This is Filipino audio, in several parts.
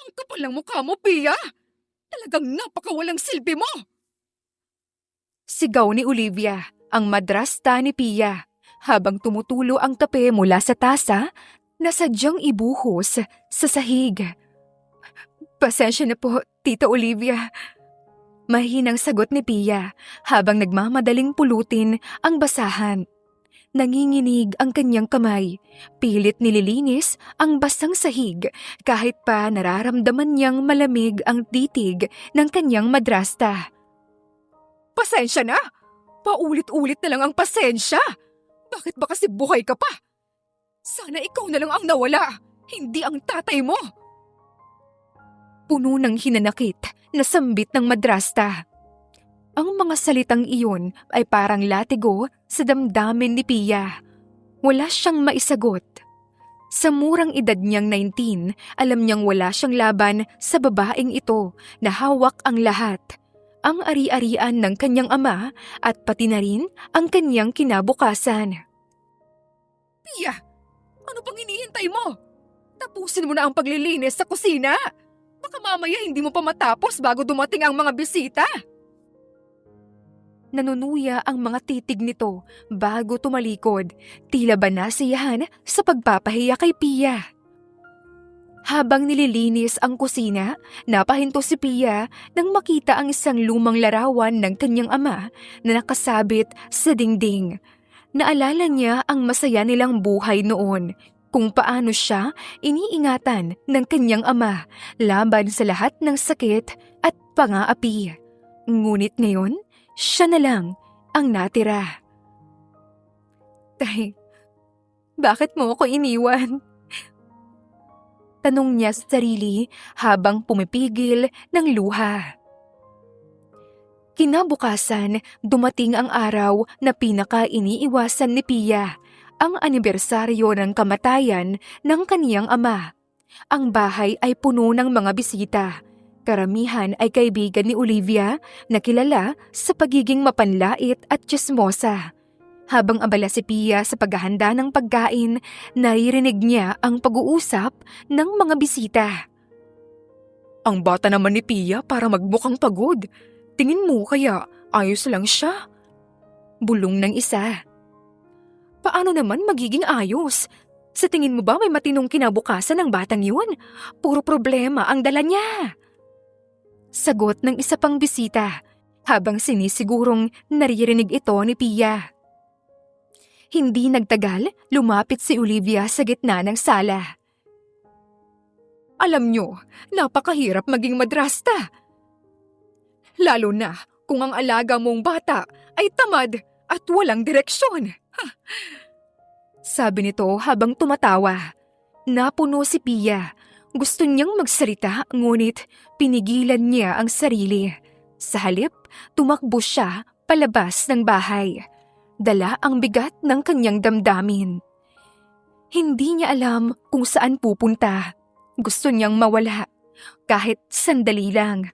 Ang kapal ng mukha mo, Pia! Talagang napakawalang silbi mo! Sigaw ni Olivia, ang madrasta ni Pia, habang tumutulo ang kape mula sa tasa na sadyang ibuhos sa sahig. Pasensya na po, Tita Olivia. Mahinang sagot ni Pia habang nagmamadaling pulutin ang basahan. Nanginginig ang kanyang kamay. Pilit nililinis ang basang sahig kahit pa nararamdaman niyang malamig ang titig ng kanyang madrasta. Pasensya na! Paulit-ulit na lang ang pasensya! Bakit ba kasi buhay ka pa? Sana ikaw na lang ang nawala, hindi ang tatay mo! Puno ng hinanakit na sambit ng madrasta. Ang mga salitang iyon ay parang latigo sa damdamin ni Pia. Wala siyang maisagot. Sa murang edad niyang 19, alam niyang wala siyang laban sa babaeng ito na hawak ang lahat. Ang ari-arian ng kanyang ama at pati na rin ang kanyang kinabukasan. Pia, ano pang hinihintay mo? Tapusin mo na ang paglilinis sa kusina! Baka mamaya hindi mo pa matapos bago dumating ang mga bisita! Nanunuya ang mga titig nito bago tumalikod, tila ba nasiyahan sa pagpapahiya kay Pia. Habang nililinis ang kusina, napahinto si Pia nang makita ang isang lumang larawan ng kanyang ama na nakasabit sa dingding. Naalala niya ang masaya nilang buhay noon, kung paano siya iniingatan ng kanyang ama laban sa lahat ng sakit at pang-aapi. Ngunit ngayon, siya na lang ang natira. Tay, bakit mo ako iniwan? Tanong niya sa sarili habang pumipigil ng luha. Kinabukasan, dumating ang araw na pinaka-iniiwasan ni Pia, ang anibersaryo ng kamatayan ng kaniyang ama. Ang bahay ay puno ng mga bisita. Karamihan ay kaibigan ni Olivia na kilala sa pagiging mapanlait at tsismosa. Habang abala si Pia sa paghahanda ng pagkain, naririnig niya ang pag-uusap ng mga bisita. Ang bata naman ni Pia para magmukhang pagod. Tingin mo kaya ayos lang siya? Bulong ng isa. Paano naman magiging ayos? Sa tingin mo ba may matinong kinabukasan ng batang yun? Puro problema ang dala niya. Sagot ng isa pang bisita, habang sinisigurong naririnig ito ni Pia. Hindi nagtagal, lumapit si Olivia sa gitna ng sala. Alam nyo, napakahirap maging madrasta. Lalo na kung ang alaga mong bata ay tamad at walang direksyon. Sabi nito habang tumatawa. Napuno si Pia. Gusto niyang magsalita ngunit pinigilan niya ang sarili. Sa halip, tumakbo siya palabas ng bahay. Dala ang bigat ng kanyang damdamin. Hindi niya alam kung saan pupunta. Gusto niyang mawala, kahit sandali lang.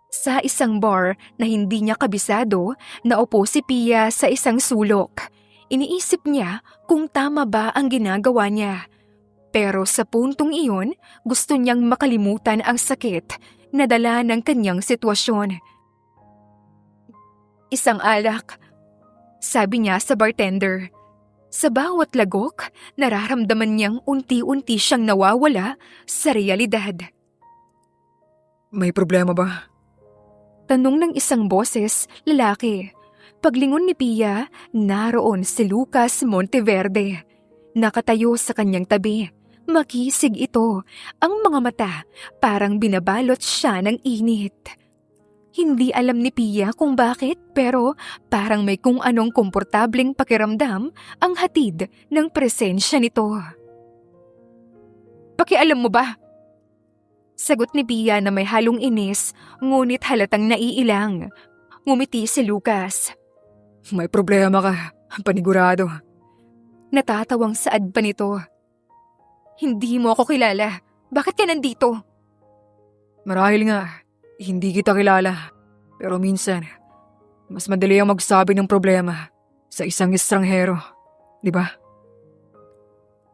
Sa isang bar na hindi niya kabisado, naupo si Pia sa isang sulok. Iniisip niya kung tama ba ang ginagawa niya. Pero sa puntong iyon, gusto niyang makalimutan ang sakit na dala ng kanyang sitwasyon. Isang alak, sabi niya sa bartender. Sa bawat lagok, nararamdaman niyang unti-unti siyang nawawala sa realidad. May problema ba? Tanong ng isang boses, lalaki. Paglingon ni Pia, naroon si Lucas Monteverde. Nakatayo sa kanyang tabi. Makisig ito, ang mga mata parang binabalot siya ng init. Hindi alam ni Pia kung bakit pero parang may kung anong komportableng pakiramdam ang hatid ng presensya nito. Pakialam mo ba? Sagot ni Pia na may halong inis ngunit halatang naiilang. Ngumiti si Lucas. May problema ka, panigurado. Natatawang saad pa nito. Hindi mo ako kilala. Bakit ka nandito? Marahil nga, hindi kita kilala. Pero minsan, mas madali ang magsabi ng problema sa isang estranghero. Di ba?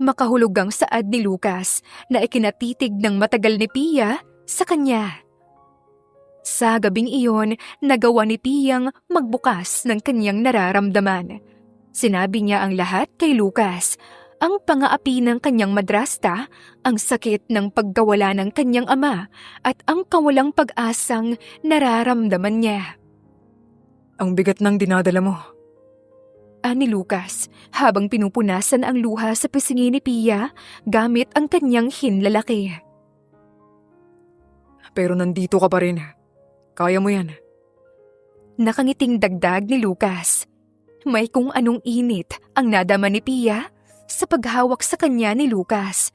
makahulog ang saad ni Lucas na ikinatitig ng matagal ni Pia sa kanya. Sa gabing iyon, nagawa ni Piyang magbukas ng kanyang nararamdaman. Sinabi niya ang lahat kay Lucas, ang pangaapi ng kanyang madrasta, ang sakit ng pagkawala ng kanyang ama at ang kawalang pag-asang nararamdaman niya. Ang bigat ng dinadala mo. Ani Lucas habang pinupunasan ang luha sa pisngi ni Pia gamit ang kanyang hinlalaki. Pero nandito ka pa rin. Kaya mo yan. Nakangiting dagdag ni Lucas. May kung anong init ang nadama ni Pia sa paghawak sa kanya ni Lucas.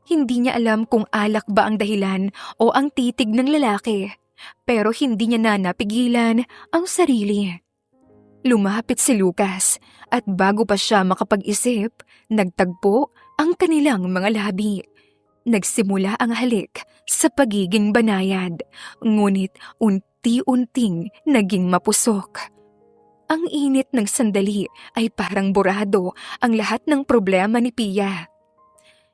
Hindi niya alam kung alak ba ang dahilan o ang titig ng lalaki, pero hindi niya na napigilan ang sarili. Lumapit si Lucas at bago pa siya makapag-isip, nagtagpo ang kanilang mga labi. Nagsimula ang halik sa pagiging banayad, ngunit unti-unting naging mapusok. Ang init ng sandali ay parang burado ang lahat ng problema ni Pia.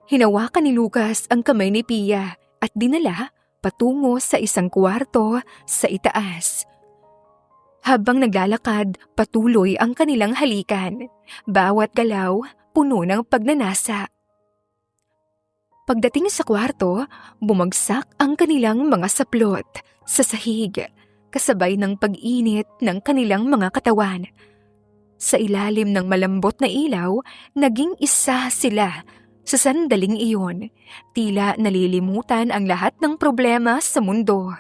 Hinawakan ni Lucas ang kamay ni Pia at dinala patungo sa isang kwarto sa itaas. Habang naglalakad, patuloy ang kanilang halikan. Bawat galaw, puno ng pagnanasa. Pagdating sa kwarto, bumagsak ang kanilang mga saplot sa sahig, kasabay ng pag-init ng kanilang mga katawan. Sa ilalim ng malambot na ilaw, naging isa sila sa sandaling iyon. Tila nalilimutan ang lahat ng problema sa mundo.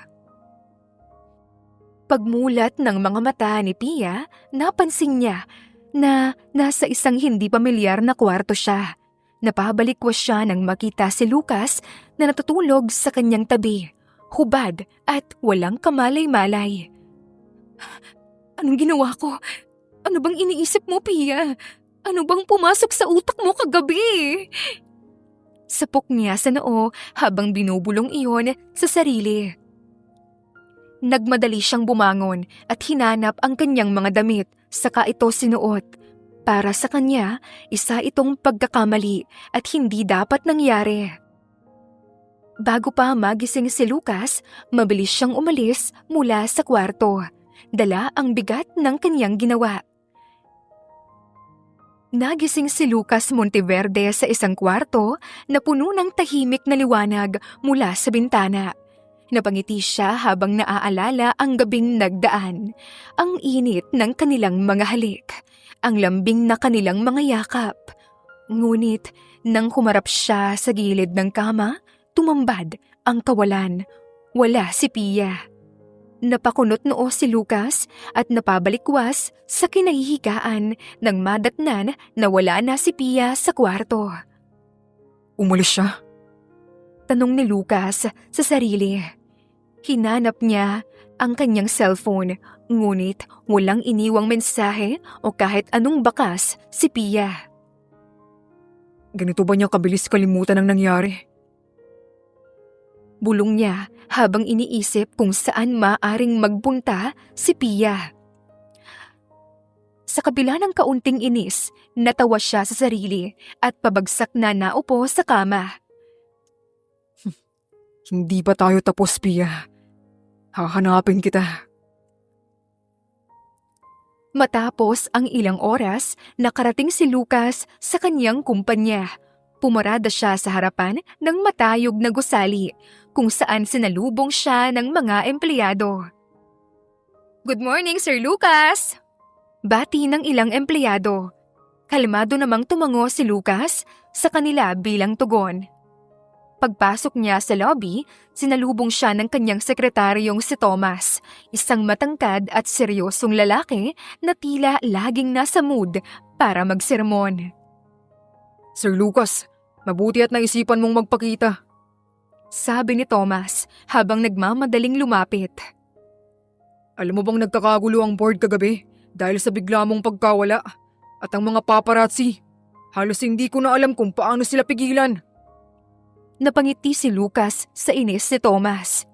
Pagmulat ng mga mata ni Pia, napansin niya na nasa isang hindi pamilyar na kwarto siya. Napabalikwas siya nang makita si Lucas na natutulog sa kanyang tabi, hubad at walang kamalay-malay. Anong ginawa ko? Ano bang iniisip mo, Pia? Ano bang pumasok sa utak mo kagabi? Sapok niya sa noo habang binubulong iyon sa sarili. Nagmadali siyang bumangon at hinanap ang kanyang mga damit, saka ito sinuot. Para sa kanya, isa itong pagkakamali at hindi dapat nangyari. Bago pa magising si Lucas, mabilis siyang umalis mula sa kwarto. Dala ang bigat ng kanyang ginawa. Nagising si Lucas Monteverde sa isang kwarto na puno ng tahimik na liwanag mula sa bintana. Napangiti siya habang naaalala ang gabing nagdaan, ang init ng kanilang mga halik, ang lambing na kanilang mga yakap. Ngunit nang humarap siya sa gilid ng kama, tumambad ang kawalan. Wala si Pia. Napakunot noo si Lucas at napabalikwas sa kinahihigaan nang madatnan na wala na si Pia sa kwarto. Umalis siya? Tanong ni Lucas sa sarili. Hinanap niya ang kanyang cellphone, ngunit walang iniwang mensahe o kahit anong bakas si Pia. Ganito ba niya kabilis kalimutan ang nangyari? Bulong niya habang iniisip kung saan maaring magpunta si Pia. Sa kabila ng kaunting inis, natawa siya sa sarili at pabagsak na naupo sa kama. Hindi pa tayo tapos, Pia. Hahanapin kita. Matapos ang ilang oras, nakarating si Lucas sa kanyang kumpanya. Pumarada siya sa harapan ng matayog na gusali, kung saan sinalubong siya ng mga empleyado. "Good morning, Sir Lucas!" Bati ng ilang empleyado. Kalmado namang tumango si Lucas sa kanila bilang tugon. Pagpasok niya sa lobby, sinalubong siya ng kanyang sekretaryong si Thomas, isang matangkad at seryosong lalaki na tila laging nasa mood para magsermon. Sir Lucas, mabuti at naisipan mong magpakita. Sabi ni Thomas habang nagmamadaling lumapit. Alam mo bang nagkakagulo ang board kagabi dahil sa bigla mong pagkawala at ang mga paparazzi? Halos hindi ko na alam kung paano sila pigilan. Napangiti si Lucas sa inis ni Thomas.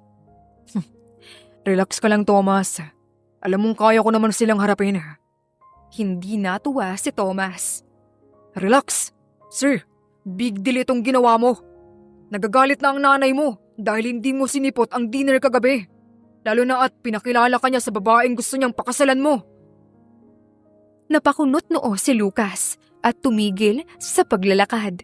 Relax ka lang, Thomas. Alam mong kaya ko naman silang harapin. Hindi natuwa si Thomas. Relax. Sir, Big deal itong ginawa mo. Nagagalit na ang nanay mo dahil hindi mo sinipot ang dinner kagabi. Lalo na at pinakilala ka niya sa babaeng gusto niyang pakasalan mo. Napakunot noo si Lucas at tumigil sa paglalakad.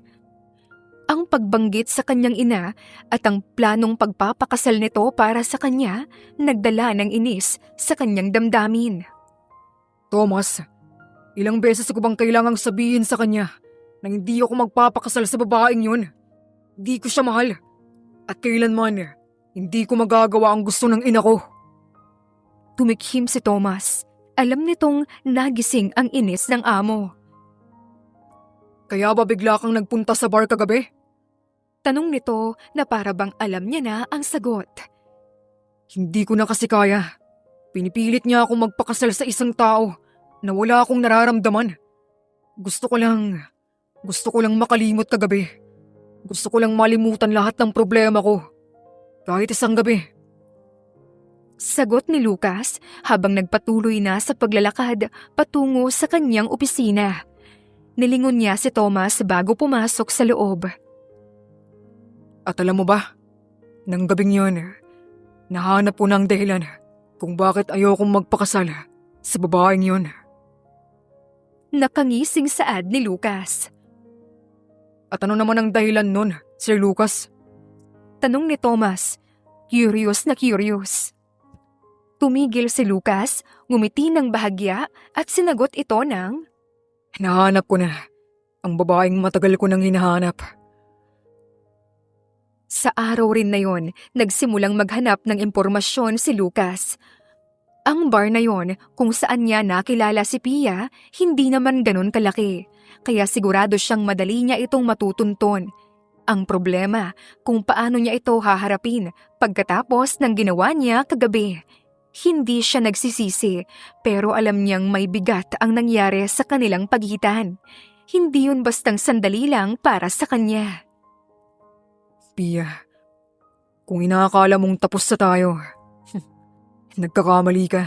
Ang pagbanggit sa kanyang ina at ang planong pagpapakasal nito para sa kanya nagdala ng inis sa kanyang damdamin. Thomas, ilang beses ko bang kailangang sabihin sa kanya na hindi ako magpapakasal sa babaeng yun? Di ko siya mahal. At kailanman, hindi ko magagawa ang gusto ng ina ko. Tumikhim si Thomas. Alam nitong nagising ang inis ng amo. Kaya ba bigla kang nagpunta sa bar kagabi? Tanong nito na para bang alam niya na ang sagot. Hindi ko na kasi kaya. Pinipilit niya akong magpakasal sa isang tao na wala akong nararamdaman. Gusto ko lang makalimot kagabi. Gusto ko lang malimutan lahat ng problema ko. Kahit isang gabi. Sagot ni Lucas habang nagpatuloy na sa paglalakad patungo sa kanyang opisina. Nilingon niya si Thomas bago pumasok sa loob. At alam mo ba, nang gabing yun, nahanap ko ng dahilan kung bakit ayokong magpakasal sa babaeng yun. Nakangising saad ni Lucas. At ano naman ang dahilan nun, Sir Lucas? Tanong ni Thomas, curious na curious. Tumigil si Lucas, ngumiti ng bahagya at sinagot ito ng, Nahanap ko na ang babaeng matagal ko nang hinahanap. Sa araw rin na yon, nagsimulang maghanap ng impormasyon si Lucas. Ang bar na yon kung saan niya nakilala si Pia, hindi naman ganun kalaki. Kaya sigurado siyang madali niya itong matutunton. Ang problema, kung paano niya ito haharapin pagkatapos ng ginawa niya kagabi. Hindi siya nagsisisi, pero alam niyang may bigat ang nangyari sa kanilang pagitan. Hindi yun bastang sandali lang para sa kanya. Pia, kung inaakala mong tapos na tayo, nagkakamali ka.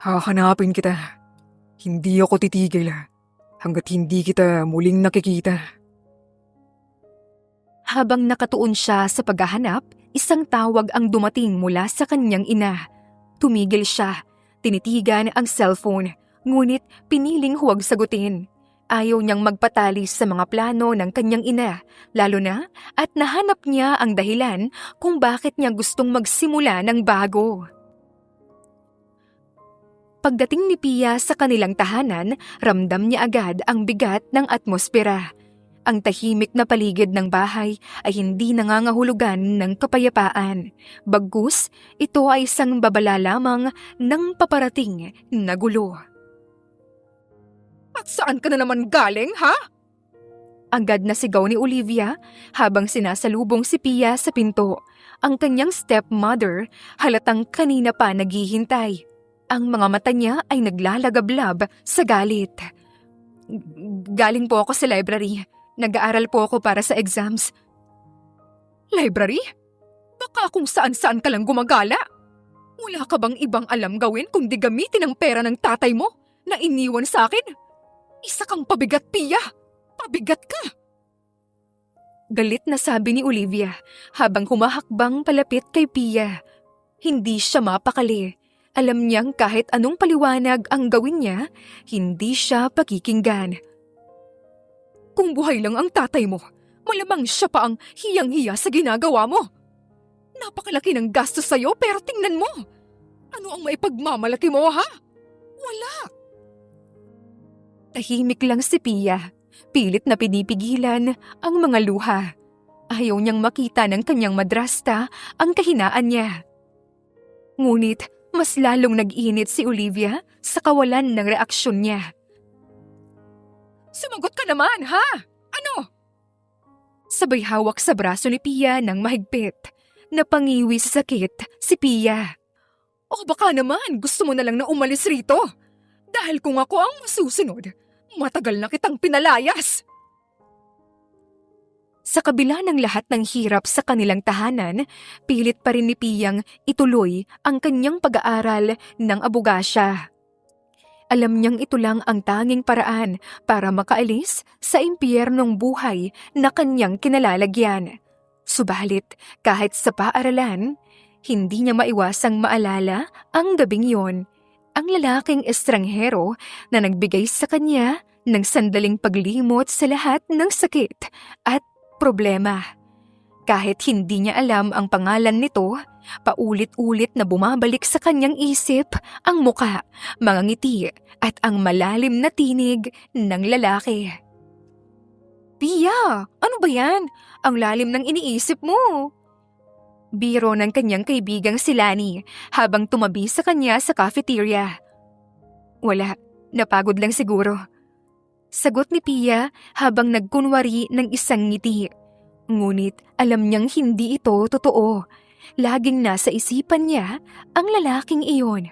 Hahanapin kita. Hindi ako titigil hanggat hindi kita muling nakikita. Habang nakatuon siya sa paghahanap, isang tawag ang dumating mula sa kanyang ina. Tumigil siya, tinitigan ang cellphone, ngunit piniling huwag sagutin. Ayaw niyang magpatali sa mga plano ng kanyang ina, lalo na at nahanap niya ang dahilan kung bakit niya gustong magsimula ng bago. Pagdating ni Pia sa kanilang tahanan, ramdam niya agad ang bigat ng atmosfera. Ang tahimik na paligid ng bahay ay hindi nangangahulugan ng kapayapaan. Bagkus, ito ay isang babala lamang ng paparating na gulo. At saan ka na naman galing, ha? Agad na sigaw ni Olivia habang sinasalubong si Pia sa pinto. Ang kanyang stepmother halatang kanina pa naghihintay. Ang mga mata niya ay naglalagablab sa galit. Galing po ako sa library. Nag-aaral po ako para sa exams. Library? Baka kung saan-saan ka lang gumagala. Wala ka bang ibang alam gawin kundi gamitin ang pera ng tatay mo na iniwan sa akin? Isa kang pabigat, Pia! Pabigat ka! Galit na sabi ni Olivia habang humahakbang palapit kay Pia. Hindi siya mapakali. Alam niyang kahit anong paliwanag ang gawin niya, hindi siya pakikinggan. Kung buhay lang ang tatay mo, malamang siya pa ang hiyang-hiya sa ginagawa mo. Napakalaki ng gastos sa'yo pero tingnan mo. Ano ang maipagmamalaki mo, ha? Wala. Tahimik lang si Pia. Pilit na pinipigilan ang mga luha. Ayaw niyang makita ng kanyang madrasta ang kahinaan niya. Ngunit mas lalong nag-init si Olivia sa kawalan ng reaksyon niya. Sumagot ka naman, ha? Ano? Sabay hawak sa braso ni Pia ng mahigpit. Napangiwi sa sakit si Pia. O baka naman gusto mo na lang na umalis rito. Dahil kung ako ang masusunod, matagal na kitang pinalayas. Sa kabila ng lahat ng hirap sa kanilang tahanan, pilit pa rin ni Piyang ituloy ang kanyang pag-aaral ng abogasya. Alam niyang ito lang ang tanging paraan para makaalis sa impyernong buhay na kanyang kinalalagyan. Subalit, kahit sa paaralan, hindi niya maiwasang maalala ang gabing yon. Ang lalaking estranghero na nagbigay sa kanya ng sandaling paglimot sa lahat ng sakit at problema. Kahit hindi niya alam ang pangalan nito, paulit-ulit na bumabalik sa kanyang isip ang muka, mga ngiti at ang malalim na tinig ng lalaki. Pia, ano ba yan? Ang lalim ng iniisip mo. Biro ng kanyang kaibigang si Lani habang tumabi sa kanya sa cafeteria. Wala, napagod lang siguro. Sagot ni Pia habang nagkunwari ng isang ngiti. Ngunit alam niyang hindi ito totoo. Laging nasa isipan niya ang lalaking iyon.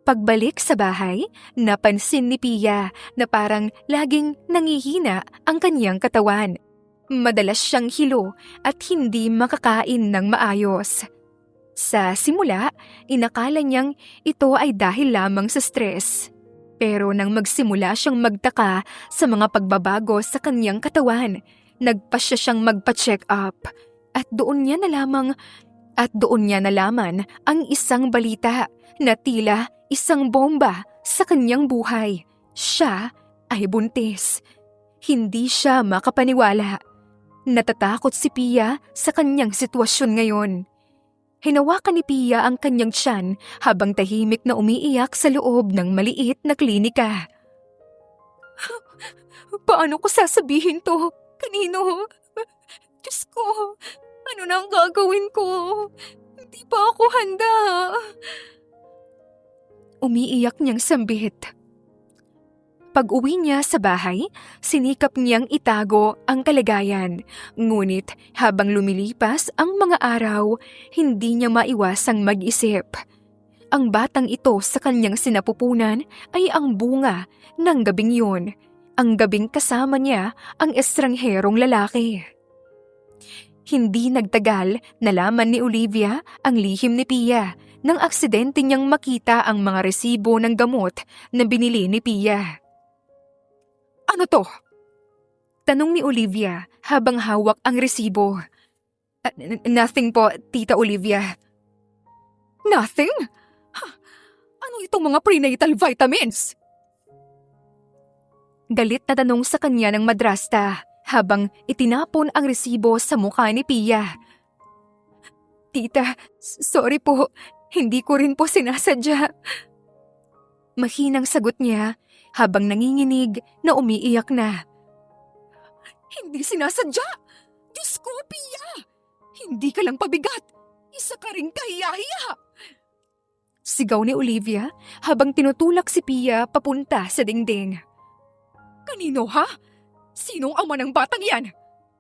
Pagbalik sa bahay, napansin ni Pia na parang laging nangihina ang kanyang katawan. Madalas siyang hilo at hindi makakain ng maayos. Sa simula, inakala niyang ito ay dahil lamang sa stress. Pero nang magsimula siyang magtaka sa mga pagbabago sa kanyang katawan, nagpasya siyang magpa-check up. At doon niya nalaman ang isang balita na tila isang bomba sa kanyang buhay. Siya ay buntis. Hindi siya makapaniwala. Natatakot si Pia sa kanyang sitwasyon ngayon. Hinawakan ni Pia ang kanyang tiyan habang tahimik na umiiyak sa loob ng maliit na klinika. Paano ko sasabihin to? Kanino? Diyos ko, ano na ang gagawin ko? Hindi pa ako handa. Umiiyak niyang sambit. Pag-uwi niya sa bahay, sinikap niyang itago ang kalagayan. Ngunit habang lumilipas ang mga araw, hindi niya maiwasang mag-isip. Ang batang ito sa kanyang sinapupunan ay ang bunga ng gabing yun. Ang gabing kasama niya ang estrangherong lalaki. Hindi nagtagal, nalaman ni Olivia ang lihim ni Pia nang aksidente niyang makita ang mga resibo ng gamot na binili ni Pia. Ano to? Tanong ni Olivia habang hawak ang resibo. Nothing po, Tita Olivia. Nothing? Ano itong mga prenatal vitamins? Galit na tanong sa kanya ng madrasta habang itinapon ang resibo sa mukha ni Pia. Tita, sorry po. Hindi ko rin po sinasadya. Mahinang sagot niya habang nanginginig na umiiyak na. Hindi sinasadya! Diyos ko, Pia! Hindi ka lang pabigat! Isa ka ring kahiya-hiya! Sigaw ni Olivia habang tinutulak si Pia papunta sa dingding. Kanino ha? Sinong ama ng batang yan?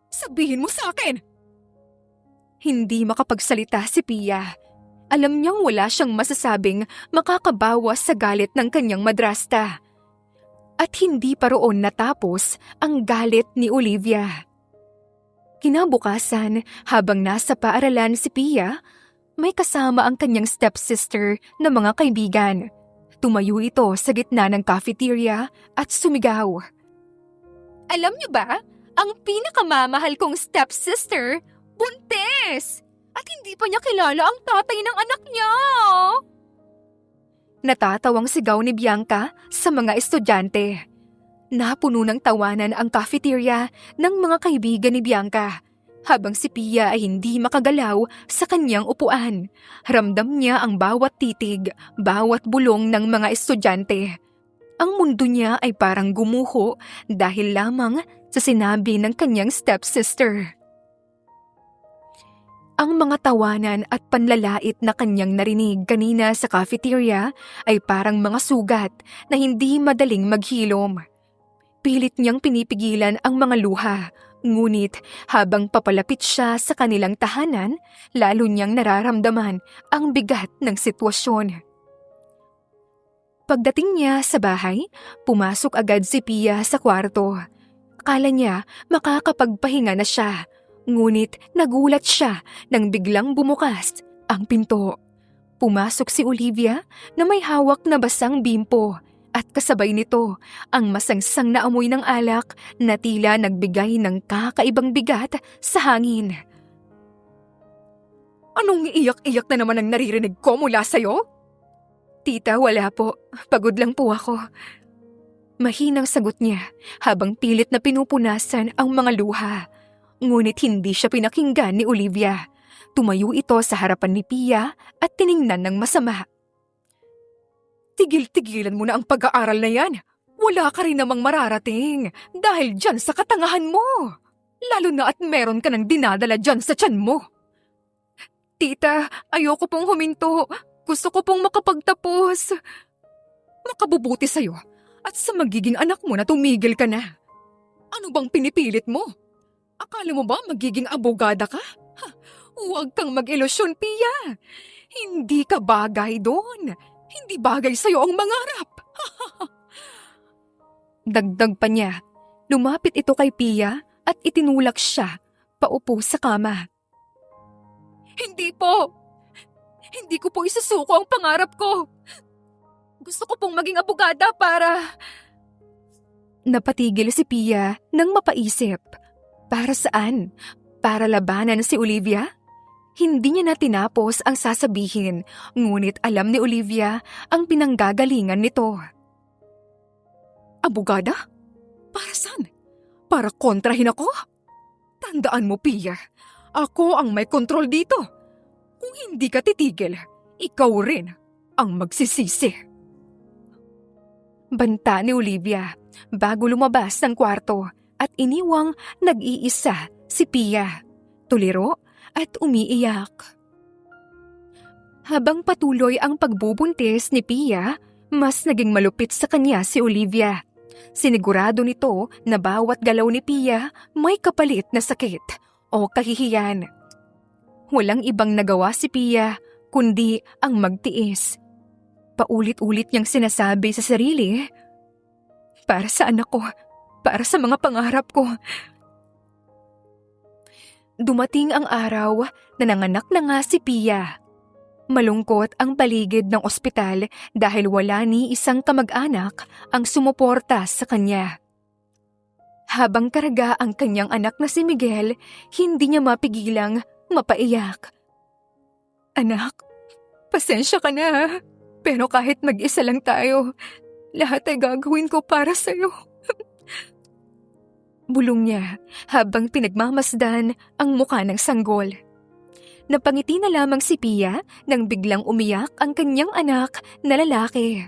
Sabihin mo sa akin! Hindi makapagsalita si Pia. Alam niyang wala siyang masasabing makakabawas sa galit ng kanyang madrasta. At hindi pa roon natapos ang galit ni Olivia. Kinabukasan, habang nasa paaralan si Pia, may kasama ang kanyang stepsister na mga kaibigan. Tumayo ito sa gitna ng cafeteria at sumigaw. Alam niyo ba, ang pinakamamahal kong stepsister, buntis! At hindi pa niya kilala ang tatay ng anak niya! Natatawang sigaw ni Bianca sa mga estudyante. Napuno ng tawanan ang cafeteria ng mga kaibigan ni Bianca, habang si Pia ay hindi makagalaw sa kanyang upuan. Ramdam niya ang bawat titig, bawat bulong ng mga estudyante. Ang mundo niya ay parang gumuho dahil lamang sa sinabi ng kanyang stepsister. Ang mga tawanan at panlalait na kanyang narinig kanina sa cafeteria ay parang mga sugat na hindi madaling maghilom. Pilit niyang pinipigilan ang mga luha, ngunit habang papalapit siya sa kanilang tahanan, lalo niyang nararamdaman ang bigat ng sitwasyon. Pagdating niya sa bahay, pumasok agad si Pia sa kwarto. Akala niya makakapagpahinga na siya. Ngunit nagulat siya nang biglang bumukas ang pinto. Pumasok si Olivia na may hawak na basang bimpo at kasabay nito ang masangsang na amoy ng alak na tila nagbigay ng kakaibang bigat sa hangin. Anong iiyak-iyak na naman ang naririnig ko mula sa'yo? Tita, wala po. Pagod lang po ako. Mahinang sagot niya habang pilit na pinupunasan ang mga luha. Ngunit hindi siya pinakinggan ni Olivia. Tumayo ito sa harapan ni Pia at tiningnan ng masama. Tigil-tigilan mo na ang pag-aaral na yan. Wala ka rin namang mararating dahil dyan sa katangahan mo. Lalo na at meron ka ng dinadala dyan sa tiyan mo. Tita, ayoko pong huminto. Gusto ko pong makapagtapos. Makabubuti sa'yo at sa magiging anak mo na tumigil ka na. Ano bang pinipilit mo? Akala mo ba magiging abogada ka? Huwag kang mag-ilusyon, Pia. Hindi ka bagay doon. Hindi bagay sa'yo ang mangarap. Dagdag pa niya, lumapit ito kay Pia at itinulak siya paupo sa kama. Hindi po. Hindi ko po isusuko ang pangarap ko. Gusto ko pong maging abogada para... Napatigil si Pia nang mapaisip. Para saan? Para labanan si Olivia? Hindi niya na tinapos ang sasabihin, ngunit alam ni Olivia ang pinanggagalingan nito. Abogada? Para saan? Para kontrahin ako? Tandaan mo, Pia, ako ang may kontrol dito. Kung hindi ka titigil, ikaw rin ang magsisisi. Banta ni Olivia bago lumabas ng kwarto at iniwang nag-iisa si Pia, tuliro at umiiyak. Habang patuloy ang pagbubuntis ni Pia, mas naging malupit sa kanya si Olivia. Sinigurado nito na bawat galaw ni Pia may kapalit na sakit o kahihiyan. Walang ibang nagawa si Pia kundi ang magtiis. Paulit-ulit niyang sinasabi sa sarili, para sa anak ko, para sa mga pangarap ko. Dumating ang araw na nanganak na nga si Pia. Malungkot ang paligid ng ospital dahil wala ni isang kamag-anak ang sumuporta sa kanya. Habang karaga ang kanyang anak na si Miguel, hindi niya mapigilang mapaiyak. Anak, pasensya ka na. Pero kahit mag-isa lang tayo, lahat ay gagawin ko para sa'yo. Bulong niya habang pinagmamasdan ang mukha ng sanggol. Napangiti na lamang si Pia nang biglang umiyak ang kanyang anak na lalaki.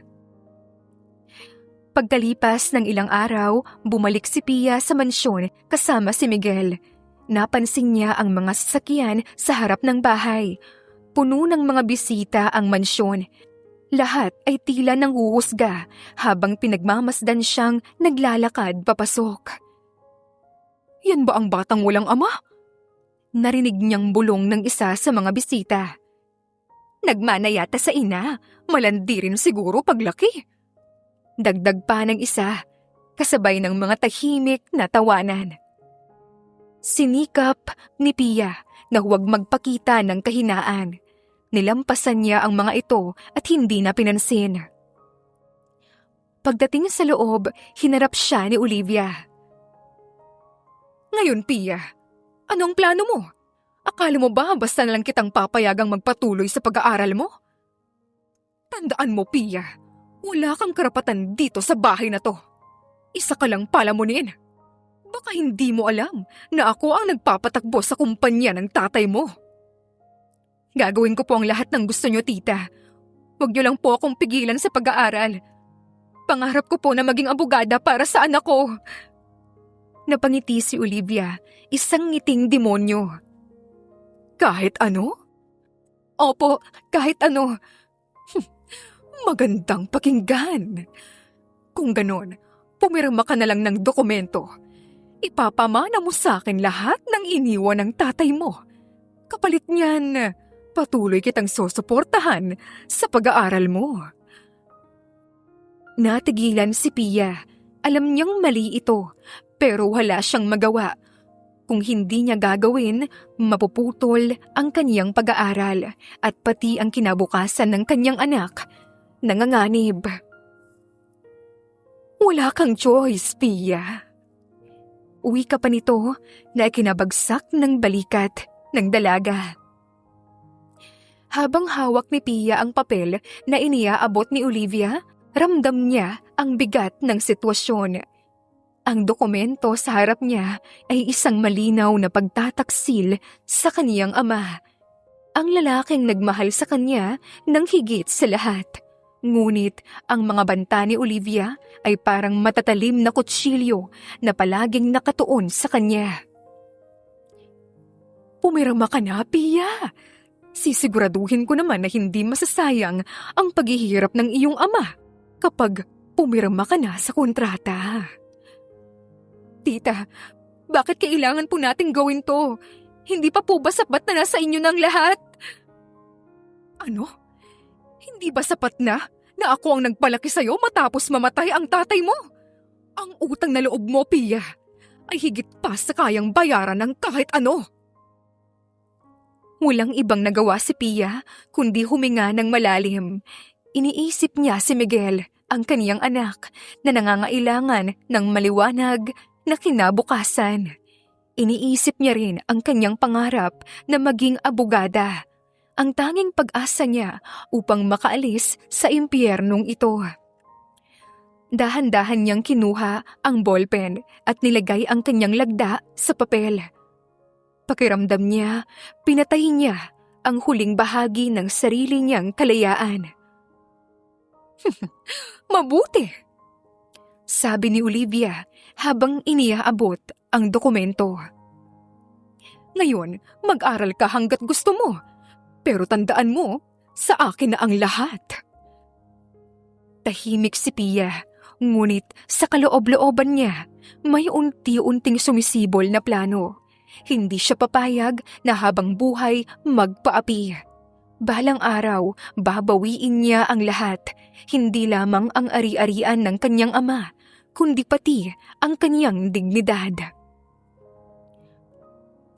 Pagkalipas ng ilang araw, bumalik si Pia sa mansyon kasama si Miguel. Napansin niya ang mga sasakyan sa harap ng bahay. Puno ng mga bisita ang mansyon. Lahat ay tila nanghuhusga habang pinagmamasdan siyang naglalakad papasok. Yan ba ang batang walang ama? Narinig niyang bulong ng isa sa mga bisita. Nagmana yata sa ina, malandi rin siguro paglaki. Dagdag pa ng isa, kasabay ng mga tahimik na tawanan. Sinikap ni Pia na huwag magpakita ng kahinaan. Nilampasan niya ang mga ito at hindi na pinansin. Pagdating sa loob, hinarap siya ni Olivia. Ngayon, Pia, anong plano mo? Akala mo ba basta na lang kitang papayagang magpatuloy sa pag-aaral mo? Tandaan mo, Pia, wala kang karapatan dito sa bahay na to. Isa ka lang palamunin. Baka hindi mo alam na ako ang nagpapatakbo sa kumpanya ng tatay mo. Gagawin ko po ang lahat ng gusto niyo, tita. Huwag niyo lang po akong pigilan sa pag-aaral. Pangarap ko po na maging abogada para sa anak ko. Napangiti si Olivia, isang ngiting demonyo. Kahit ano? Opo, kahit ano. Magandang pakinggan. Kung ganon, pumirma ka na lang ng dokumento. Ipapamana mo sa akin lahat ng iniwan ng tatay mo. Kapalit niyan, patuloy kitang susuportahan sa pag-aaral mo. Natigilan si Pia. Alam niyang mali ito, pero wala siyang magawa. Kung hindi niya gagawin, mapuputol ang kanyang pag-aaral at pati ang kinabukasan ng kanyang anak. Nanganganib. Wala kang choice, Pia. Uwi ka pa nito na kinabagsak ng balikat ng dalaga. Habang hawak ni Pia ang papel na iniaabot ni Olivia, ramdam niya ang bigat ng sitwasyon. Ang dokumento sa harap niya ay isang malinaw na pagtataksil sa kaniyang ama. Ang lalaking nagmahal sa kanya ng higit sa lahat. Ngunit ang mga banta ni Olivia ay parang matatalim na kutsilyo na palaging nakatuon sa kanya. Pumirma ka na, Pia. Sisiguraduhin ko naman na hindi masasayang ang paghihirap ng iyong ama kapag pumirma ka na sa kontrata. Tita, bakit kailangan po nating gawin to? Hindi pa po ba sapat na nasa inyo ng lahat? Ano? Hindi ba sapat na ako ang nagpalaki sa'yo matapos mamatay ang tatay mo? Ang utang na loob mo, Pia, ay higit pa sa kayang bayaran ng kahit ano. Walang ibang nagawa si Pia kundi huminga ng malalim. Iniisip niya si Miguel, ang kaniyang anak, na nangangailangan ng maliwanag na kinabukasan. Iniisip niya rin ang kanyang pangarap na maging abogada, ang tanging pag-asa niya upang makaalis sa impyernong ito. Dahan-dahan niyang kinuha ang ballpen at nilagay ang kanyang lagda sa papel. Pakiramdam niya, pinatay niya ang huling bahagi ng sarili niyang kalayaan. Mabuti, sabi ni Olivia habang iniaabot ang dokumento. Ngayon, mag-aral ka hanggat gusto mo. Pero tandaan mo, sa akin na ang lahat. Tahimik si Pia, ngunit sa kaloob-looban niya, may unti-unting sumisibol na plano. Hindi siya papayag na habang buhay magpaapi. Balang araw, babawiin niya ang lahat, hindi lamang ang ari-arian ng kanyang ama, kundi pati ang kanyang dignidad.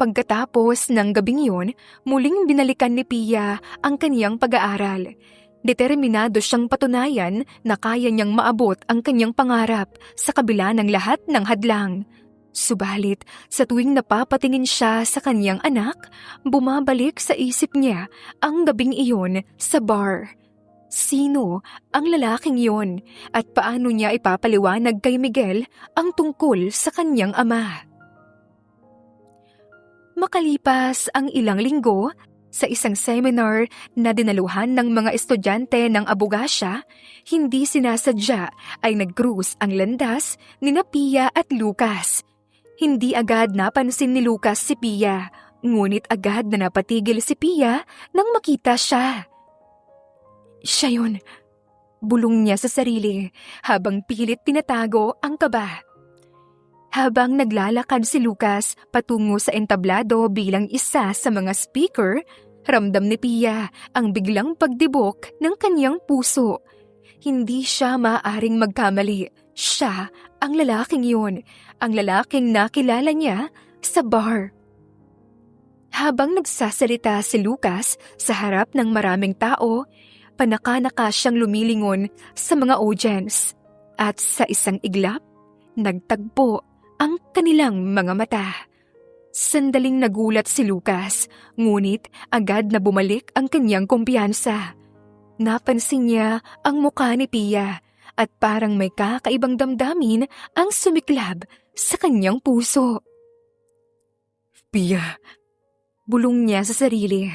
Pagkatapos ng gabing yun, muling binalikan ni Pia ang kaniyang pag-aaral. Determinado siyang patunayan na kaya niyang maabot ang kanyang pangarap sa kabila ng lahat ng hadlang. Subalit, sa tuwing napapatingin siya sa kanyang anak, bumabalik sa isip niya ang gabing iyon sa bar. Sino ang lalaking iyon at paano niya ipapaliwanag kay Miguel ang tungkol sa kanyang ama? Makalipas ang ilang linggo, sa isang seminar na dinaluhan ng mga estudyante ng abogasya, hindi sinasadya ay nag-cruise ang landas ni Pia at Lucas. Hindi agad napansin ni Lucas si Pia, ngunit agad na napatigil si Pia nang makita siya. Siya yun, bulong niya sa sarili habang pilit tinatago ang kaba. Habang naglalakad si Lucas patungo sa entablado bilang isa sa mga speaker, ramdam ni Pia ang biglang pagdibok ng kanyang puso. Hindi siya maaaring magkamali. Siya ang lalaking yun, ang lalaking nakilala niya sa bar. Habang nagsasalita si Lucas sa harap ng maraming tao, panaka-naka siyang lumilingon sa mga audience. At sa isang iglap, nagtagpo ang kanilang mga mata. Sandaling nagulat si Lucas, ngunit agad na bumalik ang kanyang kumpiyansa. Napansin niya ang mukha ni Pia at parang may kakaibang damdamin ang sumiklab sa kanyang puso. Pia, bulong niya sa sarili,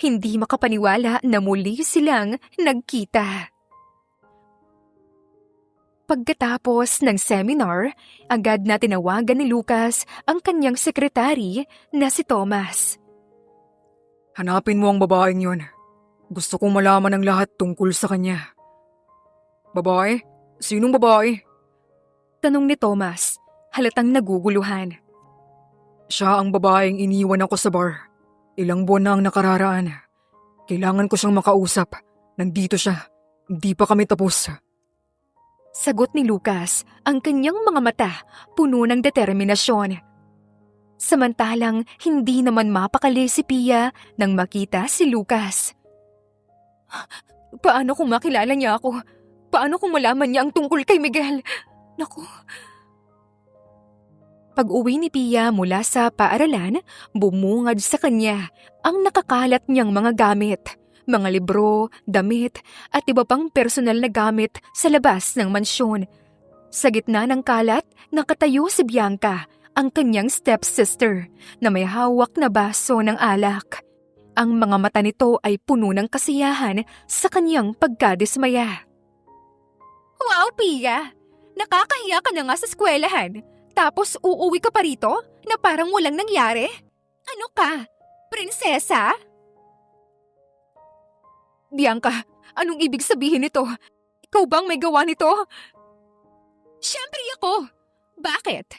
hindi makapaniwala na muli silang nagkita. Pagkatapos ng seminar, agad na tinawagan ni Lucas ang kanyang sekretary na si Thomas. hanapin mo ang babaeng yun. Gusto kong malaman ang lahat tungkol sa kanya. Babae? Sinong babae? Tanong ni Thomas, halatang naguguluhan. Siya ang babaeng iniwan ako sa bar. Ilang buwan na ang nakararaan. Kailangan ko siyang makausap. Nandito siya. Hindi pa kami tapos. Sagot ni Lucas, ang kanyang mga mata puno ng determinasyon. Samantalang hindi naman mapakali si Pia nang makita si Lucas. Paano kung makilala niya ako? Paano kung malaman niya ang tungkol kay Miguel? Naku. Pag-uwi ni Pia mula sa paaralan, bumungad sa kanya ang nakakalat niyang mga gamit, mga libro, damit at iba pang personal na gamit sa labas ng mansyon. Sa gitna ng kalat, nakatayo si Bianca, ang kanyang stepsister, na may hawak na baso ng alak. Ang mga mata nito ay puno ng kasiyahan sa kanyang pagkadismaya. Wow, Pia! Nakakahiya ka na nga sa eskwelahan. Tapos uuwi ka pa rito na parang walang nangyari? Ano ka? Prinsesa? Bianca, anong ibig sabihin nito? Ikaw bang may gawa nito? Siyempre ako. Bakit?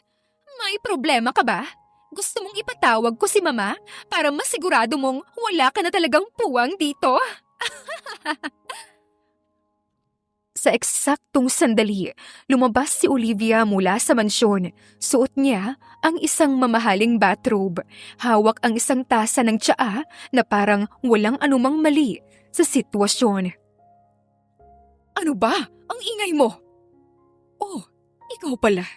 May problema ka ba? Gusto mong ipatawag ko si Mama para masigurado mong wala ka na talagang puwang dito? Sa eksaktong sandali, lumabas si Olivia mula sa mansyon. Suot niya ang isang mamahaling bathrobe. Hawak ang isang tasa ng tsaa na parang walang anumang mali sa sitwasyon. Ano ba? Ang ingay mo! Oh, ikaw pala.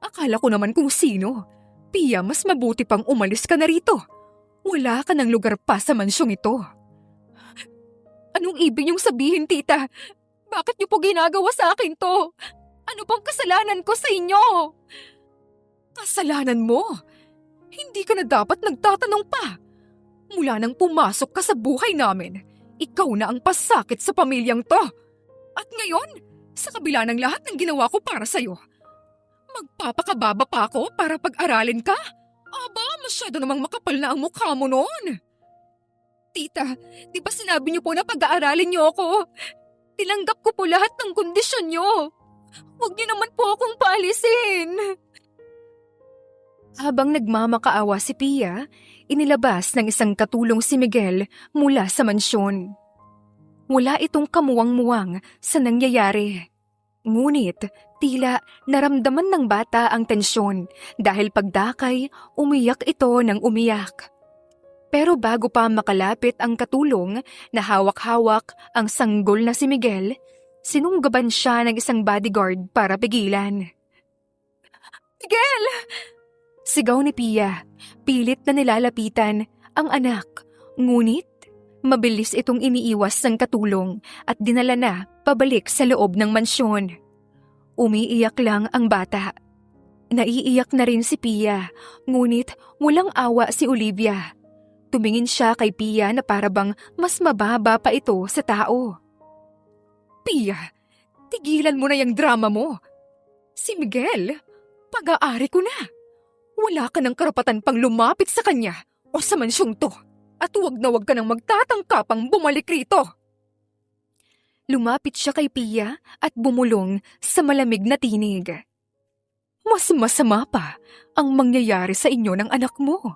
Akala ko naman kung sino. Pia, mas mabuti pang umalis ka na rito. Wala ka ng lugar pa sa mansyong ito. Anong ibig niyong sabihin, tita? Bakit niyo po ginagawa sa akin to? Ano bang kasalanan ko sa inyo? Kasalanan mo? Hindi ka na dapat nagtatanong pa. Mula nang pumasok ka sa buhay namin, ikaw na ang pasakit sa pamilyang to. At ngayon, sa kabila ng lahat ng ginawa ko para sa'yo, magpapakababa pa ako para pag-aralin ka? Aba, masyado namang makapal na ang mukha mo noon. Tita, di ba sinabi niyo po na pag-aaralin niyo ako? Tinanggap ko po lahat ng kondisyon niyo. Huwag niyo naman po akong paalisin. Habang nagmamakaawa si Pia, inilabas ng isang katulong si Miguel mula sa mansyon. Wala itong kamuwang-muwang sa nangyayari. Ngunit tila naramdaman ng bata ang tensyon dahil pagdakay, umiyak ito ng umiyak. Pero bago pa makalapit ang katulong na hawak-hawak ang sanggol na si Miguel, sinunggaban siya ng isang bodyguard para pigilan. Miguel! Sigaw ni Pia, pilit na nilalapitan ang anak. Ngunit mabilis itong iniiwas ng katulong at dinala na pabalik sa loob ng mansyon. Umiiyak lang ang bata. Naiiyak na rin si Pia, ngunit walang awa si Olivia. Tumingin siya kay Pia na parabang mas mababa pa ito sa tao. Pia, tigilan mo na yung drama mo. Si Miguel, pag-aari ko na. Wala ka ng karapatan pang lumapit sa kanya o sa mansyong to. At huwag na huwag ka nang magtatangkapang bumalik rito. Lumapit siya kay Pia at bumulong sa malamig na tinig. Mas masama pa ang mangyayari sa inyo ng anak mo.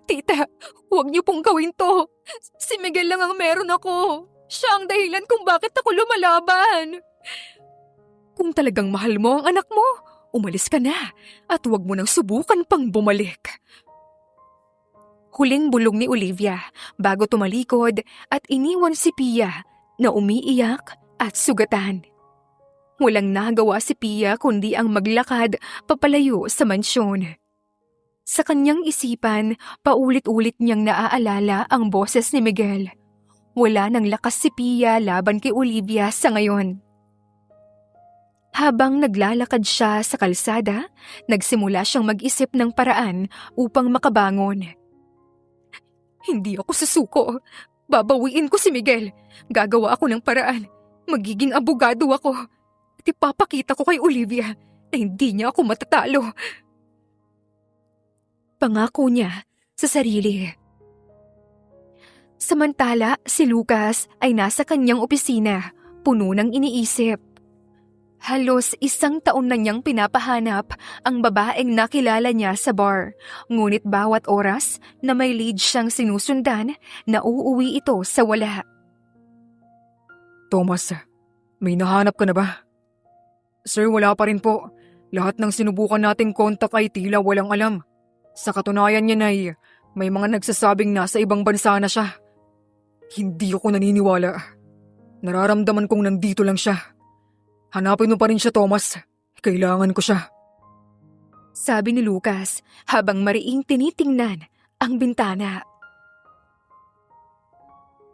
Tita, huwag niyo pong gawin to. Si Miguel lang ang meron ako. Siya ang dahilan kung bakit ako lumalaban. Kung talagang mahal mo ang anak mo, umalis ka na at huwag mo nang subukan pang bumalik. Huling bulong ni Olivia bago tumalikod at iniwan si Pia na umiiyak at sugatan. Walang nagawa si Pia kundi ang maglakad papalayo sa mansyon. Sa kanyang isipan, paulit-ulit niyang naaalala ang boses ni Miguel. Wala nang lakas si Pia laban kay Olivia sa ngayon. Habang naglalakad siya sa kalsada, nagsimula siyang mag-isip ng paraan upang makabangon. Hindi ako susuko. Babawiin ko si Miguel. Gagawa ako ng paraan. Magiging abogado ako. At ipapakita ko kay Olivia na hindi niya ako matatalo. Pangako niya sa sarili. Samantala, si Lucas ay nasa kanyang opisina, puno ng iniisip. Halos 1 taon na niyang pinapahanap ang babaeng nakilala niya sa bar, ngunit bawat oras na may lead siyang sinusundan, nauuwi ito sa wala. Thomas, may nahanap ka na ba? Sir, wala pa rin po. Lahat ng sinubukan nating kontak ay tila walang alam. Sa katunayan niya, Nay, may mga nagsasabing nasa ibang bansa na siya. Hindi ako naniniwala. Nararamdaman kong nandito lang siya. Hanapin mo pa rin siya, Thomas. Kailangan ko siya. Sabi ni Lucas habang mariing tinitingnan ang bintana.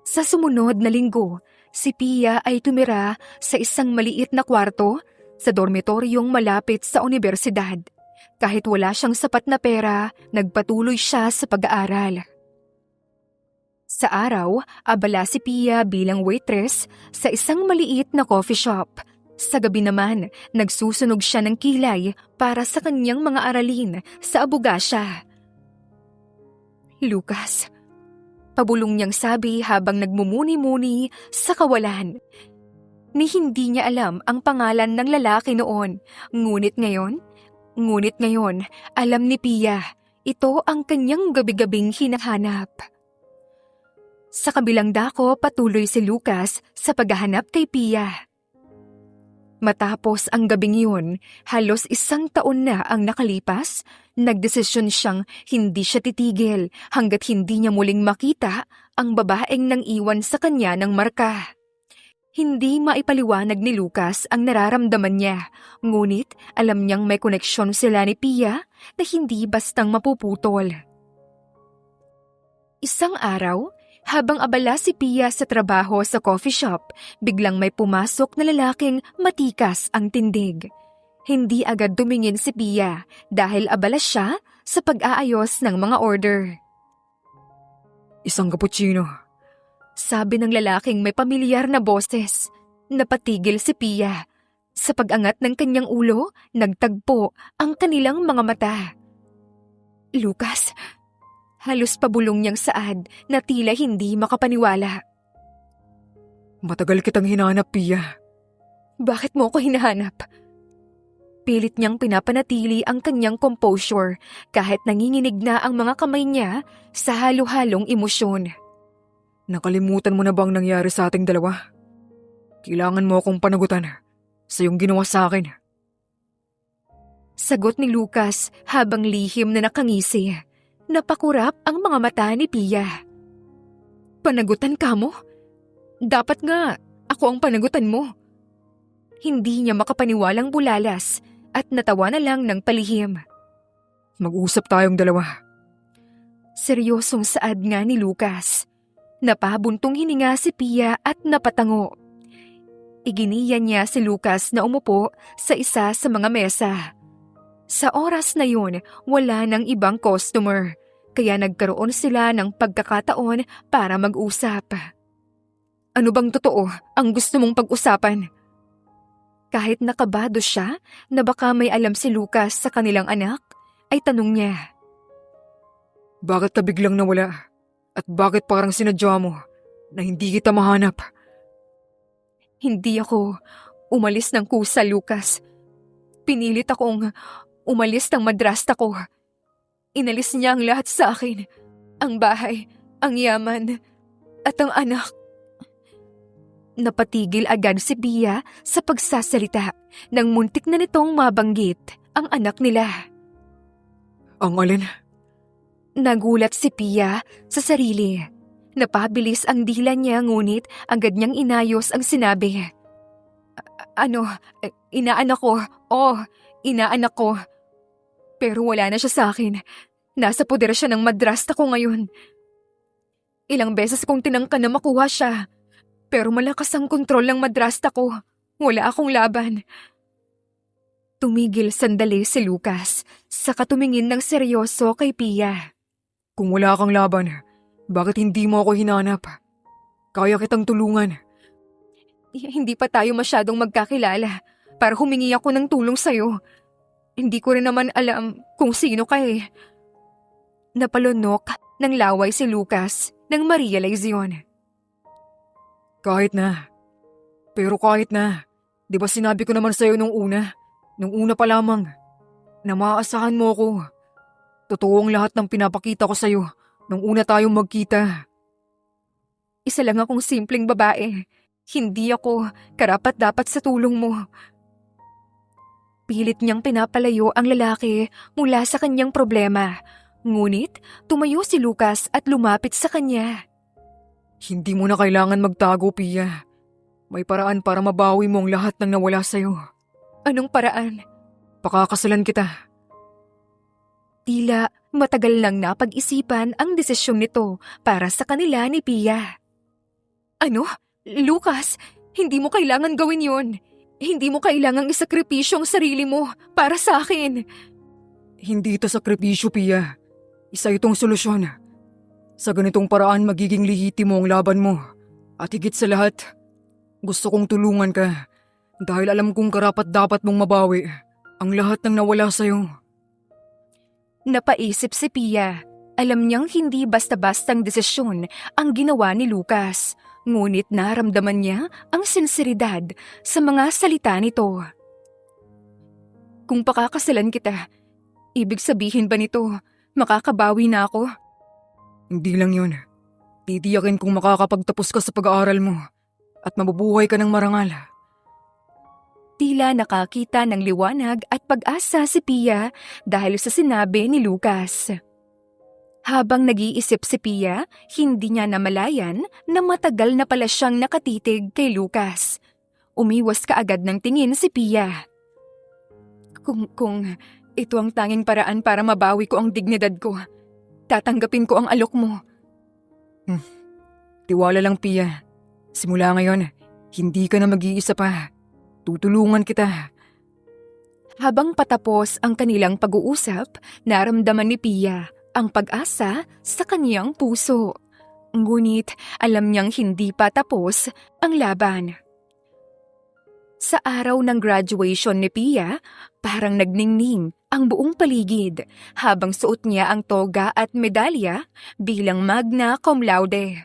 Sa sumunod na linggo, si Pia ay tumira sa isang maliit na kwarto sa dormitoryong malapit sa universidad. Kahit wala siyang sapat na pera, nagpatuloy siya sa pag-aaral. Sa araw, abala si Pia bilang waitress sa isang maliit na coffee shop. Sa gabi naman, nagsusunog siya ng kilay para sa kanyang mga aralin sa abogasya. Lucas, pabulong niyang sabi habang nagmumuni-muni sa kawalan. Ni hindi niya alam ang pangalan ng lalaki noon, ngunit ngayon, alam ni Pia, ito ang kanyang gabi-gabing hinahanap. Sa kabilang dako, patuloy si Lucas sa paghahanap kay Pia. Matapos ang gabing yun, halos 1 taon na ang nakalipas, nagdesisyon siyang hindi siya titigil hanggat hindi niya muling makita ang babaeng nang iwan sa kanya ng marka. Hindi maipaliwanag ni Lucas ang nararamdaman niya, ngunit alam niyang may koneksyon sila ni Pia na hindi bastang mapuputol. Isang araw, habang abala si Pia sa trabaho sa coffee shop, biglang may pumasok na lalaking matikas ang tindig. Hindi agad tumingin si Pia dahil abala siya sa pag-aayos ng mga order. Isang cappuccino. Sabi ng lalaking may pamilyar na boses. Napatigil si Pia. Sa pag-angat ng kanyang ulo, nagtagpo ang kanilang mga mata. Lucas, halos pabulong niyang saad na tila hindi makapaniwala. Matagal kitang hinahanap, Pia. Bakit mo ako hinahanap? Pilit niyang pinapanatili ang kanyang composure kahit nanginginig na ang mga kamay niya sa halo-halong emosyon. Nakalimutan mo na bang nangyari sa ating dalawa? Kailangan mo akong panagutan sa iyong ginawa sa akin. Sagot ni Lucas habang lihim na nakangisi. Napakurap ang mga mata ni Pia. Panagutan ka mo? Dapat nga ako ang panagutan mo. Hindi niya makapaniwalang bulalas at natawa na lang ng palihim. Mag-usap tayong dalawa. Seryosong saad nga ni Lucas. Napabuntong hininga si Pia at napatango. Iginiyan niya si Lucas na umupo sa isa sa mga mesa. Sa oras na yun, wala nang ibang customer, kaya nagkaroon sila ng pagkakataon para mag-usap. Ano bang totoo ang gusto mong pag-usapan? Kahit nakabado siya na baka may alam si Lucas sa kanilang anak, ay tanong niya. Bakit ka biglang nawala? At bakit parang sinadya mo na hindi kita mahanap? Hindi ako umalis ng kusa, Lucas. Pinilit akong umalis ng madrasta ko. Inalis niya ang lahat sa akin. Ang bahay, ang yaman, at ang anak. Napatigil agad si Pia sa pagsasalita nang muntik na nitong mabanggit ang anak nila. Ang alin? Nagulat si Pia sa sarili. Napabilis ang dila niya ngunit agad niyang inayos ang sinabi. Inaanak ko. Inaanak ko. Pero wala na siya sa akin. Nasa poder siya ng madrasta ko ngayon. Ilang beses kong tinangka na makuha siya. Pero malakas ang kontrol ng madrasta ko. Wala akong laban. Tumigil sandali si Lucas sa katumingin ng seryoso kay Pia. Kung wala kang laban, bakit hindi mo ako hinanap? Kaya kitang tulungan. Hindi pa tayo masyadong magkakilala para humingi ako ng tulong sa'yo. Hindi ko rin naman alam kung sino ka eh. Napalunok ng laway si Lucas nang ma-realize yun. Kahit na. Pero kahit na. Di ba sinabi ko naman sa'yo nung una pa lamang, na maaasahan mo ko. Totoo ang lahat ng pinapakita ko sa'yo nung una tayong magkita. Isa lang akong simpleng babae. Hindi ako karapat-dapat sa tulong mo. Pilit niyang pinapalayo ang lalaki mula sa kanyang problema. Ngunit tumayo si Lucas at lumapit sa kanya. Hindi mo na kailangan magtago, Pia. May paraan para mabawi mo ang lahat ng nawala sa'yo. Anong paraan? Pakakasalan kita. Tila matagal nang napag-isipan ang desisyon nito para sa kanila ni Pia. Ano? Lucas, hindi mo kailangan gawin yon. Hindi mo kailangang isakripisyo ang sarili mo para sa akin. Hindi ito sakripisyo, Pia. Isa itong solusyon. Sa ganitong paraan magiging lihitimo ang laban mo. At higit sa lahat, gusto kong tulungan ka dahil alam kong karapat-dapat mong mabawi ang lahat ng nawala sa'yo. Napaisip si Pia. Alam niyang hindi basta-bastang desisyon ang ginawa ni Lucas. Ngunit naramdaman niya ang sinseridad sa mga salita nito. Kung pakakasalan kita, ibig sabihin ba nito makakabawi na ako? Hindi lang yun. Titiyakin kung makakapagtapos ka sa pag-aaral mo at mabubuhay ka ng marangal. Tila nakakita ng liwanag at pag-asa si Pia dahil sa sinabi ni Lucas. Habang nag-iisip si Pia, hindi niya namalayan na matagal na pala siyang nakatitig kay Lucas. Umiwas kaagad ng tingin si Pia. Kung ito ang tanging paraan para mabawi ko ang dignidad ko, tatanggapin ko ang alok mo. Tiwala lang, Pia. Simula ngayon, hindi ka na mag-iisa pa. Tutulungan kita. Habang patapos ang kanilang pag-uusap, naramdaman ni Pia ang pag-asa sa kaniyang puso. Ngunit alam niyang hindi pa tapos ang laban. Sa araw ng graduation ni Pia, parang nagningning ang buong paligid habang suot niya ang toga at medalya bilang magna cum laude.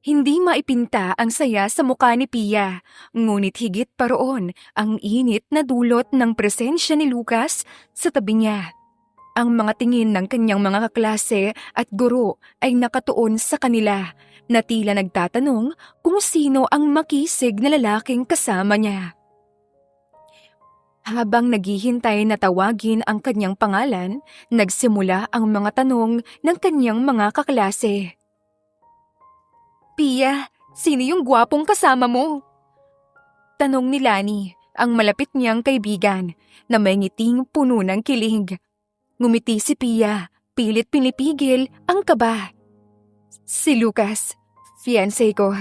Hindi maipinta ang saya sa mukha ni Pia, ngunit higit pa roon ang init na dulot ng presensya ni Lucas sa tabi niya. Ang mga tingin ng kanyang mga kaklase at guro ay nakatuon sa kanila na tila nagtatanong kung sino ang makisig na lalaking kasama niya. Habang naghihintay na tawagin ang kanyang pangalan, nagsimula ang mga tanong ng kanyang mga kaklase. Pia, sino yung gwapong kasama mo? Tanong ni Lani, ang malapit niyang kaibigan, na may ngiting puno ng kilig. Ngumiti si Pia, pilit pinipigil ang kaba. Si Lucas, fiancé ko.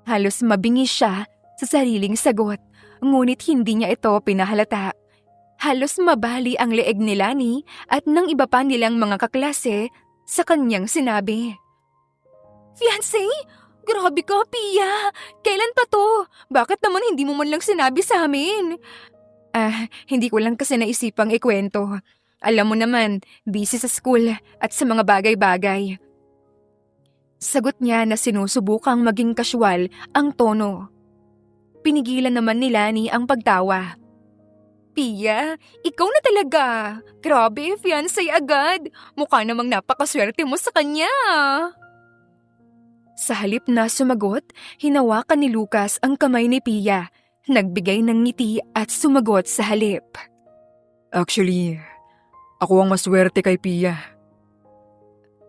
Halos mabingi siya sa sariling sagot, ngunit hindi niya ito pinahalata. Halos mabali ang leeg ni Lani at ng iba pa nilang mga kaklase sa kanyang sinabi. Fiancé? Grabe ka, Pia! Kailan pa to? Bakit naman hindi mo man lang sinabi sa amin? Hindi ko lang kasi naisipang ikwento. Alam mo naman, busy sa school at sa mga bagay-bagay. Sagot niya na sinusubukang maging kasyual ang tono. Pinigilan naman ni Lani ang pagtawa. Pia, ikaw na talaga. Grabe, fiancé agad. Mukha namang napakaswerte mo sa kanya. Sa halip na sumagot, hinawakan ni Lucas ang kamay ni Pia. Nagbigay ng ngiti at sumagot sa halip. Actually, ako ang maswerte kay Pia.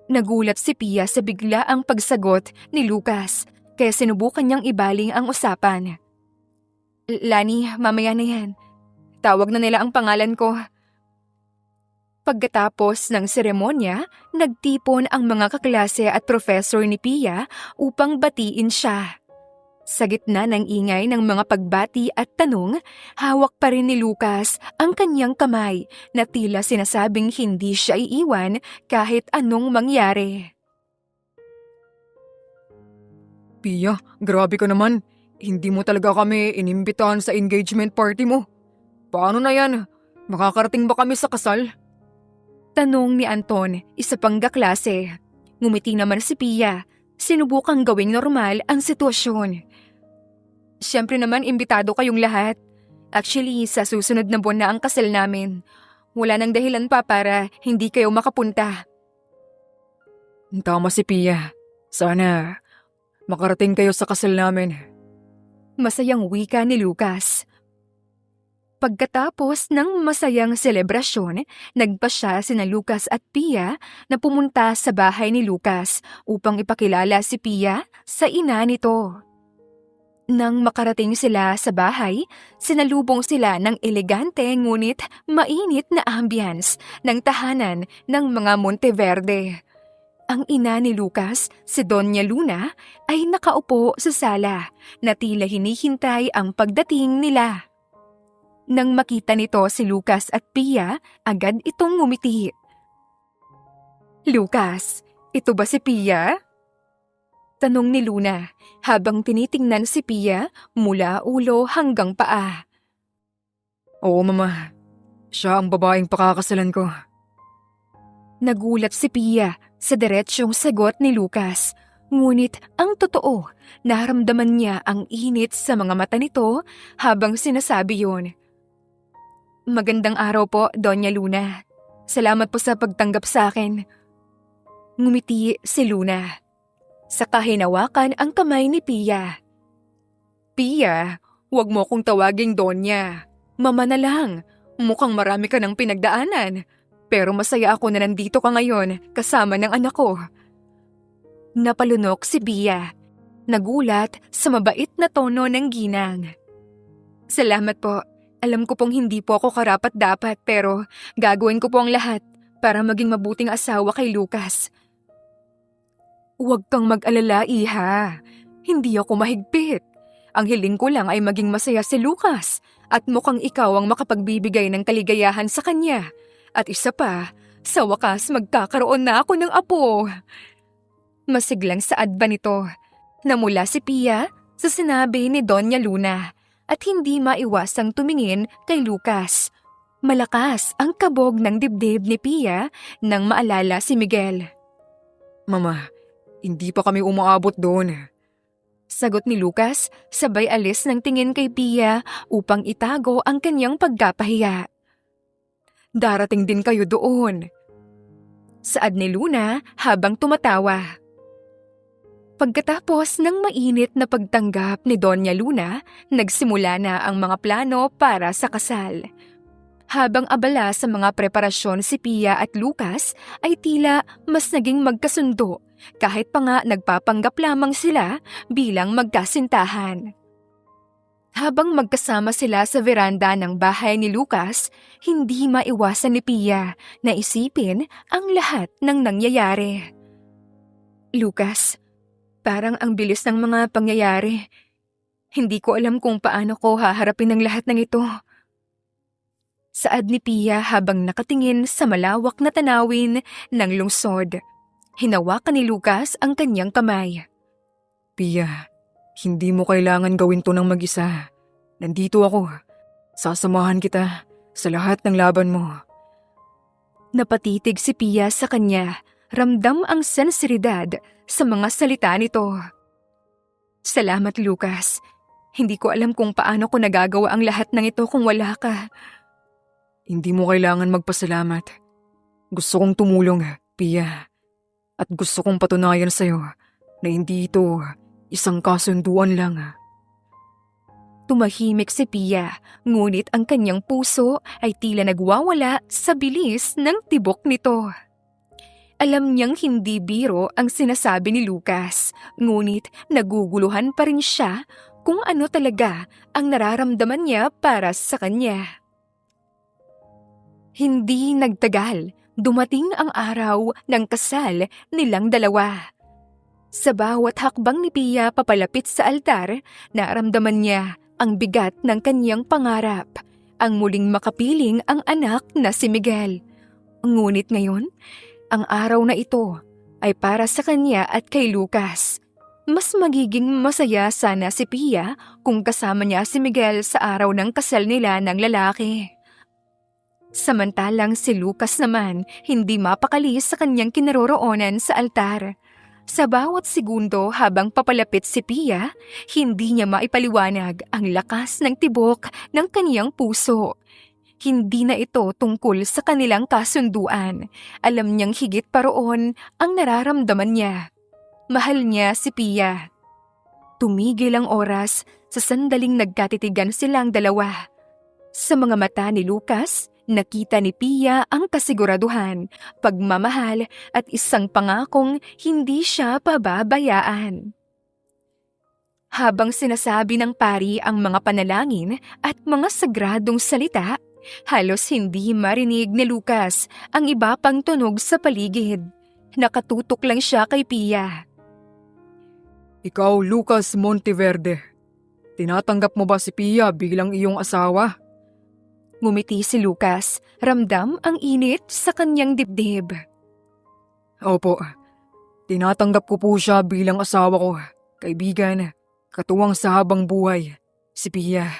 Nagulat si Pia sa bigla ang pagsagot ni Lucas, kaya sinubukan niyang ibaling ang usapan. Lani, mamaya na yan. Tawag na nila ang pangalan ko. Pagkatapos ng seremonya, nagtipon ang mga kaklase at professor ni Pia upang batiin siya. Sa gitna ng ingay ng mga pagbati at tanong, hawak pa rin ni Lucas ang kanyang kamay na tila sinasabing hindi siya iiwan kahit anong mangyari. Pia, grabe ka naman. Hindi mo talaga kami inimbitahan sa engagement party mo. Paano na yan? Makakarating ba kami sa kasal? Tanong ni Anton, isa pang kaklase. Ngumiti naman si Pia. Sinubukang gawing normal ang sitwasyon. Siyempre naman imbitado kayong lahat. Actually, sa susunod na buwan na ang kasal namin. Wala nang dahilan pa para hindi kayo makapunta. Tama si Pia. Sana makarating kayo sa kasal namin. Masayang wika ni Lucas. Pagkatapos ng masayang selebrasyon, nagpasya sina Lucas at Pia na pumunta sa bahay ni Lucas upang ipakilala si Pia sa ina nito. Nang makarating sila sa bahay, sinalubong sila ng elegante ngunit mainit na ambience ng tahanan ng mga Monteverde. Ang ina ni Lucas, si Doña Luna, ay nakaupo sa sala na tila hinihintay ang pagdating nila. Nang makita nito si Lucas at Pia, agad itong ngumiti. "Lucas, ito ba si Pia?" Tanong ni Luna habang tinitingnan si Pia mula ulo hanggang paa. Oo, Mama. Siya ang babaeng pakakasalan ko. Nagulat si Pia sa diretsyong sagot ni Lucas. Ngunit ang totoo, naramdaman niya ang init sa mga mata nito habang sinasabi yun. "Magandang araw po, Doña Luna. Salamat po sa pagtanggap sa akin." Ngumiti si Luna. Saka hinawakan ang kamay ni Pia. "Pia, huwag mo kong tawaging Donya. Mama na lang. Mukhang marami ka ng pinagdaanan. Pero masaya ako na nandito ka ngayon kasama ng anak ko." Napalunok si Pia. Nagulat sa mabait na tono ng ginang. "Salamat po. Alam ko pong hindi po ako karapat-dapat pero gagawin ko po ang lahat para maging mabuting asawa kay Lucas." "Huwag kang mag-alala, iha. Hindi ako mahigpit. Ang hiling ko lang ay maging masaya si Lucas at mukhang ikaw ang makapagbibigay ng kaligayahan sa kanya. At isa pa, sa wakas magkakaroon na ako ng apo." Masiglang saad ba nito? Namula si Pia sa sinabi ni Doña Luna at hindi maiwasang tumingin kay Lucas. Malakas ang kabog ng dibdib ni Pia nang maalala si Miguel. "Mama, hindi pa kami umaabot doon." Sagot ni Lucas, sabay alis ng tingin kay Pia upang itago ang kanyang pagkapahiya. "Darating din kayo doon." Saad ni Luna habang tumatawa. Pagkatapos ng mainit na pagtanggap ni Doña Luna, nagsimula na ang mga plano para sa kasal. Habang abala sa mga preparasyon si Pia at Lucas, ay tila mas naging magkasundo kahit pa nga nagpapanggap lamang sila bilang magkasintahan. Habang magkasama sila sa veranda ng bahay ni Lucas, hindi maiwasan ni Pia na isipin ang lahat ng nangyayari. "Lucas, parang ang bilis ng mga pangyayari. Hindi ko alam kung paano ko haharapin ang lahat ng ito." Saad ni Pia habang nakatingin sa malawak na tanawin ng lungsod. Hinawakan ni Lucas ang kanyang kamay. "Pia, hindi mo kailangan gawin to ng mag-isa. Nandito ako. Sasamahan kita sa lahat ng laban mo." Napatitig si Pia sa kanya. Ramdam ang sensiridad sa mga salita nito. "Salamat, Lucas. Hindi ko alam kung paano ko nagagawa ang lahat ng ito kung wala ka." Hindi mo kailangan magpasalamat. Gusto kong tumulong, Pia. At gusto kong patunayan sa'yo na hindi ito isang kasunduan lang. Tumahimik si Pia, ngunit ang kanyang puso ay tila nagwawala sa bilis ng tibok nito. Alam niyang hindi biro ang sinasabi ni Lucas, ngunit naguguluhan pa rin siya kung ano talaga ang nararamdaman niya para sa kanya. Hindi nagtagal, dumating ang araw ng kasal nilang dalawa. Sa bawat hakbang ni Pia papalapit sa altar, naramdaman niya ang bigat ng kanyang pangarap, ang muling makapiling ang anak na si Miguel. Ngunit ngayon, ang araw na ito ay para sa kanya at kay Lucas. Mas magiging masaya sana si Pia kung kasama niya si Miguel sa araw ng kasal nila ng lalaki. Samantalang si Lucas naman hindi mapakali sa kanyang kinaroroonan sa altar. Sa bawat segundo habang papalapit si Pia, hindi niya maipaliwanag ang lakas ng tibok ng kaniyang puso. Hindi na ito tungkol sa kanilang kasunduan. Alam niyang higit pa roon ang nararamdaman niya. Mahal niya si Pia. Tumigil ang oras sa sandaling nagkatitigan silang dalawa. Sa mga mata ni Lucas, nakita ni Pia ang kasiguraduhan, pagmamahal at isang pangakong hindi siya pababayaan. Habang sinasabi ng pari ang mga panalangin at mga sagradong salita, halos hindi marinig ni Lucas ang iba pang tunog sa paligid. Nakatutok lang siya kay Pia. Ikaw, Lucas Monteverde. Tinatanggap mo ba si Pia bilang iyong asawa? Ngumiti si Lucas, ramdam ang init sa kanyang dibdib. Opo. Tinatanggap ko po siya bilang asawa ko, kaibigan, katuwang sa habang buhay, si Pia.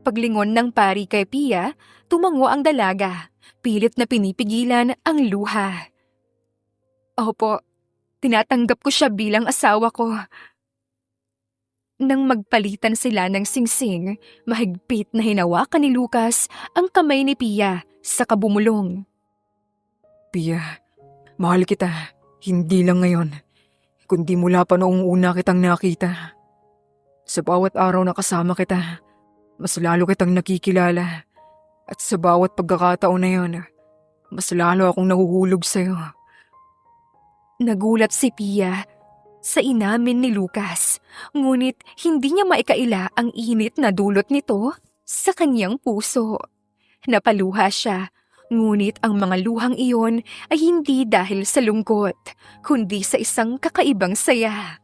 Paglingon ng pari kay Pia, tumango ang dalaga. Pilit na pinipigilan ang luha. Opo, tinatanggap ko siya bilang asawa ko. Nang magpalitan sila ng singsing, mahigpit na hinawakan ni Lucas ang kamay ni Pia sa kabumulong. Pia, mahal kita. Hindi lang ngayon, kundi mula pa noong una kitang nakita. Sa bawat araw na kasama kita, mas lalo kitang nakikilala. At sa bawat pagkakataon na yon, mas lalo akong nahuhulog sa'yo. Nagulat si Pia sa inamin ni Lucas, ngunit hindi niya maikaila ang init na dulot nito sa kanyang puso. Napaluha siya, ngunit ang mga luhang iyon ay hindi dahil sa lungkot, kundi sa isang kakaibang saya.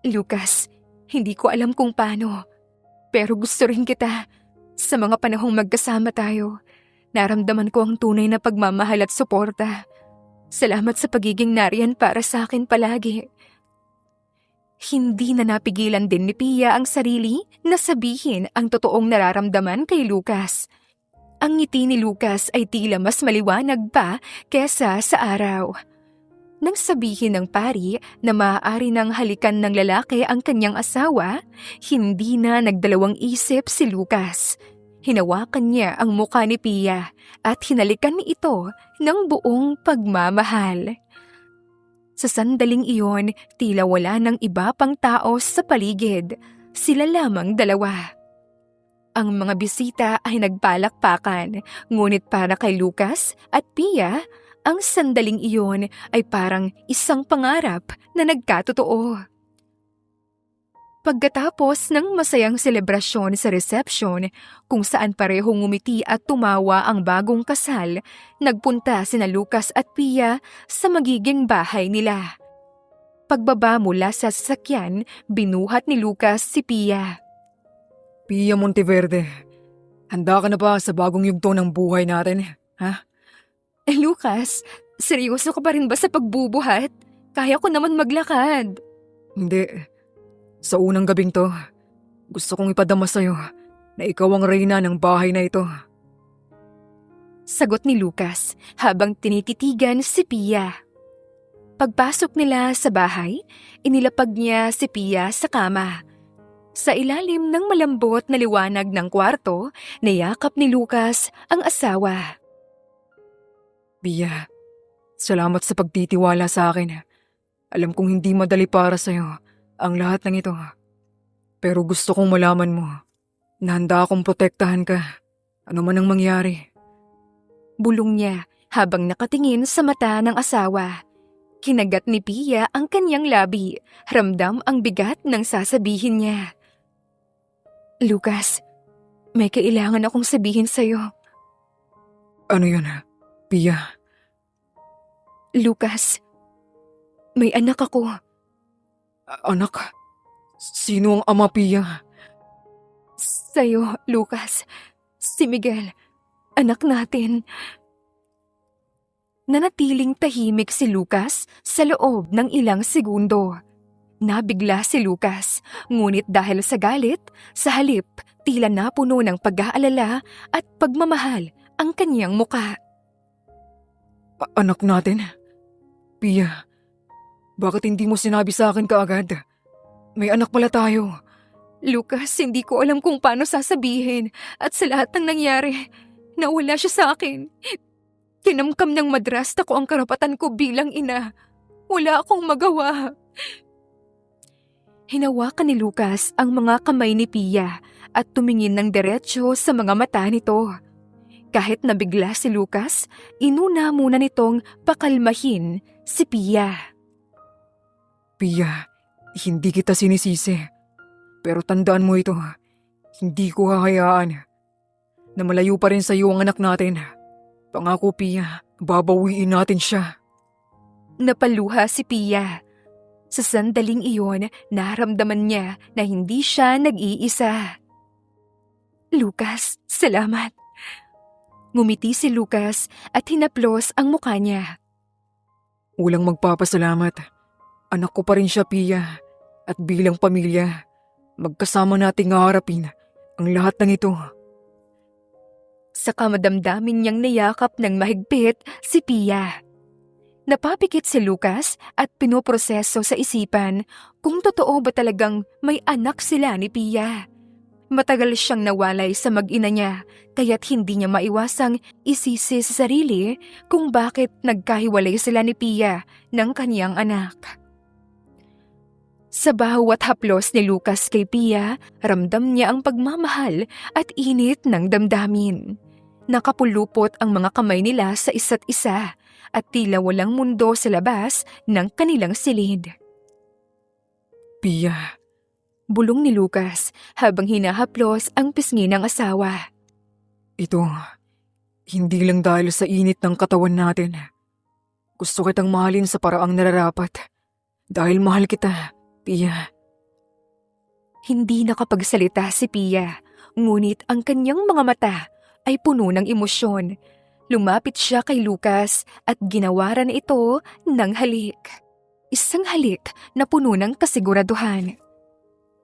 Lucas, hindi ko alam kung paano, pero gusto rin kita. Sa mga panahong magkasama tayo, naramdaman ko ang tunay na pagmamahal at suporta. Salamat sa pagiging nariyan para sa akin palagi. Hindi na napigilan din ni Pia ang sarili na sabihin ang totoong nararamdaman kay Lucas. Ang ngiti ni Lucas ay tila mas maliwanag pa kesa sa araw. Nang sabihin ng pari na maaari nang halikan ng lalaki ang kanyang asawa, hindi na nagdalawang isip si Lucas. Hinawakan niya ang mukha ni Pia at hinalikan ni ito ng buong pagmamahal. Sa sandaling iyon, tila wala ng iba pang tao sa paligid. Sila lamang dalawa. Ang mga bisita ay nagpalakpakan, ngunit para kay Lucas at Pia, ang sandaling iyon ay parang isang pangarap na nagkatotoo. Pagkatapos ng masayang selebrasyon sa reception, kung saan parehong ngumiti at tumawa ang bagong kasal, nagpunta sina Lucas at Pia sa magiging bahay nila. Pagbaba mula sa sasakyan, binuhat ni Lucas si Pia. Pia Monteverde, handa ka na ba sa bagong yugto ng buhay natin, ha? Lucas, seryoso ka pa rin ba sa pagbubuhat? Kaya ko naman maglakad. Hindi. Sa unang gabing to, gusto kong ipadama sa'yo na ikaw ang reyna ng bahay na ito. Sagot ni Lucas habang tinititigan si Pia. Pagpasok nila sa bahay, inilapag niya si Pia sa kama. Sa ilalim ng malambot na liwanag ng kwarto, niyakap ni Lucas ang asawa. Pia, salamat sa pagtitiwala sa akin. Alam kong hindi madali para sa'yo ang lahat ng ito. Pero gusto kong malaman mo na handa akong protektahan ka, ano man ang mangyari. Bulong niya habang nakatingin sa mata ng asawa. Kinagat ni Pia ang kanyang labi, ramdam ang bigat ng sasabihin niya. Lucas, may kailangan akong sabihin sa'yo. Ano yun, Pia? Lucas, may anak ako. Anak? Sino ang ama, Pia? Sa'yo, Lucas. Si Miguel, anak natin. Nanatiling tahimik si Lucas sa loob ng ilang segundo. Nabigla si Lucas, ngunit dahil sa galit, sa halip, tila napuno ng pag-aalala at pagmamahal ang kanyang muka. Anak natin? Pia, bakit hindi mo sinabi sa akin kaagad? May anak pala tayo. Lucas, hindi ko alam kung paano sasabihin at sa lahat ng nangyari, nawala siya sa akin. Kinamkam ng madrasta ko ang karapatan ko bilang ina. Wala akong magawa. Hinawakan ni Lucas ang mga kamay ni Pia at tumingin ng diretsyo sa mga mata nito. Kahit nabigla si Lucas, inuna muna nitong pakalmahin si Pia. Pia, hindi kita sinisisi. Pero tandaan mo ito, hindi ko hahayaan na malayo pa rin sa iyo ang anak natin. Pangako Pia, babawiin natin siya. Napaluha si Pia. Sa sandaling iyon, naramdaman niya na hindi siya nag-iisa. Lucas, salamat. Ngumiti si Lucas at hinaplos ang mukha niya. Walang magpapasalamat. Anak ko pa rin siya, Pia. At bilang pamilya, magkasama nating haharapin ang lahat ng ito. Saka madamdamin niyang niyakap ng mahigpit si Pia. Napapikit si Lucas at pinoproseso sa isipan kung totoo ba talagang may anak sila ni Pia. Matagal siyang nawalay sa mag-ina niya kaya't hindi niya maiwasang isisi sa sarili kung bakit nagkahiwalay sila ni Pia ng kaniyang anak. Sa bawat haplos ni Lucas kay Pia, ramdam niya ang pagmamahal at init ng damdamin. Nakapulupot ang mga kamay nila sa isa't isa at tila walang mundo sa labas ng kanilang silid. Pia, Bulong ni Lucas habang hinahaplos ang pisngi ng asawa. ito, hindi lang dahil sa init ng katawan natin. Gusto kitang mahalin sa paraang nararapat. Dahil mahal kita, Pia. Hindi nakapagsalita si Pia, ngunit ang kanyang mga mata ay puno ng emosyon. Lumapit siya kay Lucas at ginawaran ito ng halik. Isang halik na puno ng kasiguraduhan.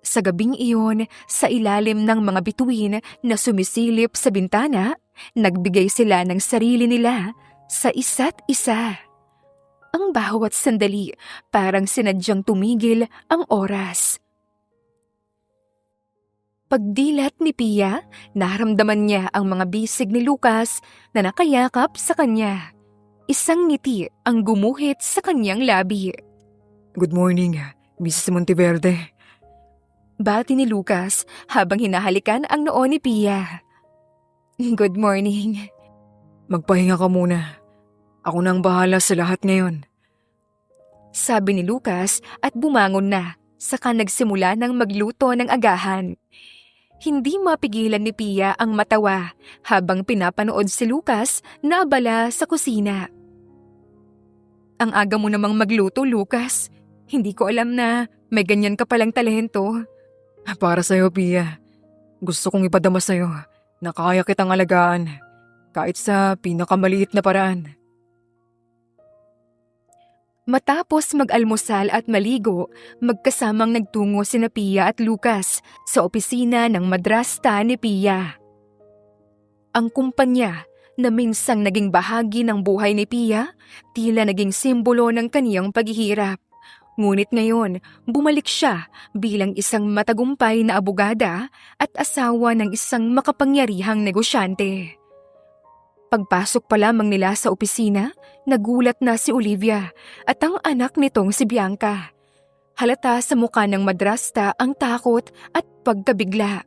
Sa gabing iyon, sa ilalim ng mga bituin na sumisilip sa bintana, nagbigay sila ng sarili nila sa isa't isa. Ang bawat sandali parang sinadyang tumigil ang oras. Pagdilat ni Pia, naramdaman niya ang mga bisig ni Lucas na nakayakap sa kanya. Isang ngiti ang gumuhit sa kanyang labi. Good morning, Mrs. Monteverde. Bati ni Lucas habang hinahalikan ang noo ni Pia. Good morning. Magpahinga ka muna. Ako na ang bahala sa lahat ngayon. Sabi ni Lucas at bumangon na, saka nagsimula ng magluto ng agahan. Hindi mapigilan ni Pia ang matawa habang pinapanood si Lucas na abala sa kusina. Ang aga mo namang magluto, Lucas. Hindi ko alam na may ganyan ka palang talento. Para sa'yo, Pia. Gusto kong ipadama sa'yo na kaya kitang alagaan kahit sa pinakamaliit na paraan. Matapos mag-almusal at maligo, magkasamang nagtungo sina Pia at Lucas sa opisina ng madrasta ni Pia. Ang kumpanya na minsang naging bahagi ng buhay ni Pia, tila naging simbolo ng kaniyang paghihirap. Ngunit ngayon, bumalik siya bilang isang matagumpay na abogada at asawa ng isang makapangyarihang negosyante. Pagpasok pa lamang nila sa opisina, nagulat na si Olivia at ang anak nitong si Bianca. Halata sa mukha ng madrasta ang takot at pagkabigla,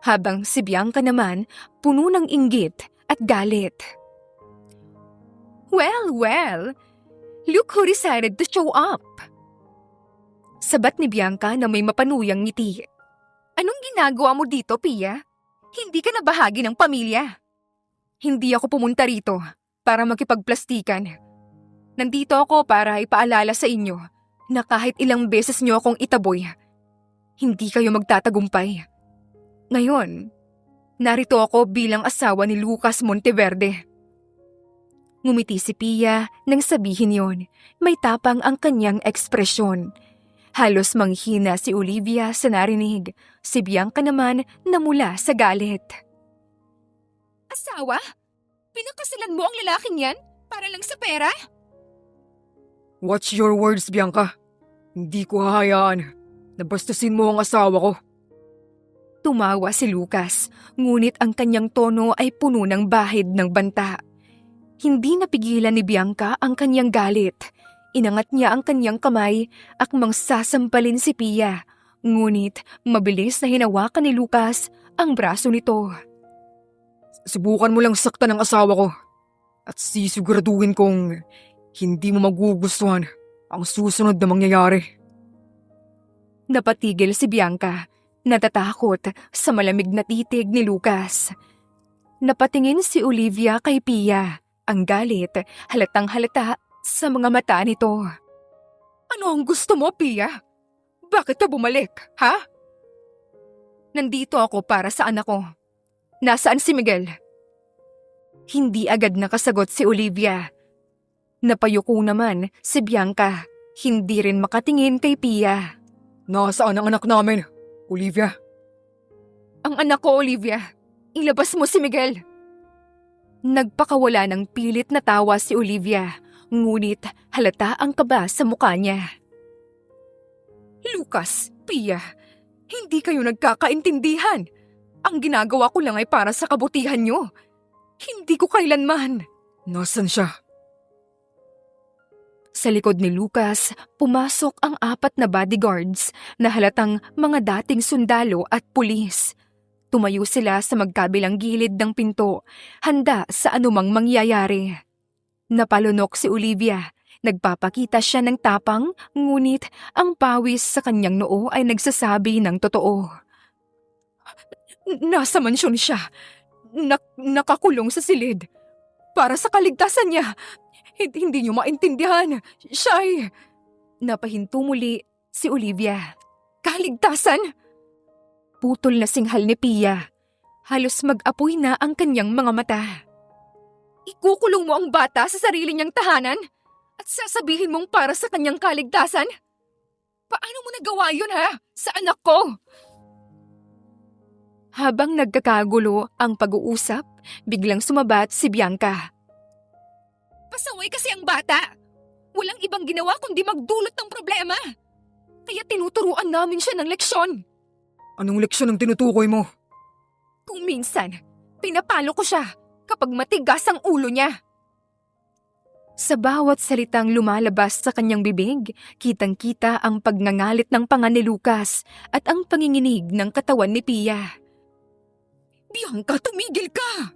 habang si Bianca naman puno ng inggit at galit. Well, look who decided to show up. Sabat ni Bianca na may mapanuyang ngiti. Anong ginagawa mo dito, Pia? Hindi ka na bahagi ng pamilya. Hindi ako pumunta rito para makipagplastikan. Nandito ako para ipaalala sa inyo na kahit ilang beses niyo akong itaboy, hindi kayo magtatagumpay. Ngayon, narito ako bilang asawa ni Lucas Monteverde. Ngumiti si Pia nang sabihin yon. May tapang ang kanyang ekspresyon. Halos manghina si Olivia sa narinig. Si Bianca naman namula sa galit. Asawa? Pinakasalan mo ang lalaking yan para lang sa pera? Watch your words, Bianca. Hindi ko hahayaan na bastusin mo ang asawa ko. Tumawa si Lucas, ngunit ang kanyang tono ay puno ng bahid ng banta. Hindi napigilan ni Bianca ang kanyang galit. Inangat niya ang kanyang kamay, akmang sasampalin si Pia. Ngunit mabilis na hinawakan ni Lucas ang braso nito. Subukan mo lang saktan ang asawa ko at sisiguraduhin kong hindi mo magugustuhan ang susunod na mangyayari. Napatigil si Bianca, natatakot sa malamig na titig ni Lucas. Napatingin si Olivia kay Pia, ang galit halatang halata sa mga mata nito. Ano ang gusto mo, Pia? Bakit ka bumalik, ha? Nandito ako para sa anak ko. Nasaan si Miguel? Hindi agad nakasagot si Olivia. Napayuko naman si Bianca, hindi rin makatingin kay Pia. Nasaan ang anak namin, Olivia? Ang anak ko, Olivia. Ilabas mo si Miguel. Nagpakawala ng pilit na tawa si Olivia, ngunit halata ang kaba sa mukha niya. Lucas, Pia, hindi kayo nagkakaintindihan. Ang ginagawa ko lang ay para sa kabutihan niyo. Hindi ko kailanman. Nasaan siya? Sa likod ni Lucas, pumasok ang 4 na bodyguards na halatang mga dating sundalo at pulis. Tumayo sila sa magkabilang gilid ng pinto, handa sa anumang mangyayari. Napalunok si Olivia. Nagpapakita siya ng tapang, ngunit ang pawis sa kanyang noo ay nagsasabi ng totoo. Nasa mansyon siya. Nakakulong sa silid. Para sa kaligtasan niya. Hindi niyo maintindihan. Siya ay... Napahinto muli si Olivia. Kaligtasan? Putol na singhal ni Pia. Halos mag-apoy na ang kanyang mga mata. Ikukulong mo ang bata sa sarili niyang tahanan? At sasabihin mong para sa kanyang kaligtasan? Paano mo nagawa yun, ha? Sa anak ko? Habang nagkakagulo ang pag-uusap, biglang sumabat si Bianca. Pasaway kasi ang bata. Walang ibang ginawa kundi magdulot ng problema. Kaya tinuturuan namin siya ng leksyon. Anong leksyon ang tinutukoy mo? Kung minsan, pinapalo ko siya kapag matigas ang ulo niya. Sa bawat salitang lumalabas sa kanyang bibig, kitang-kita ang pagngangalit ng panga ni Lucas at ang panginginig ng katawan ni Pia. Bianca, tumigil ka!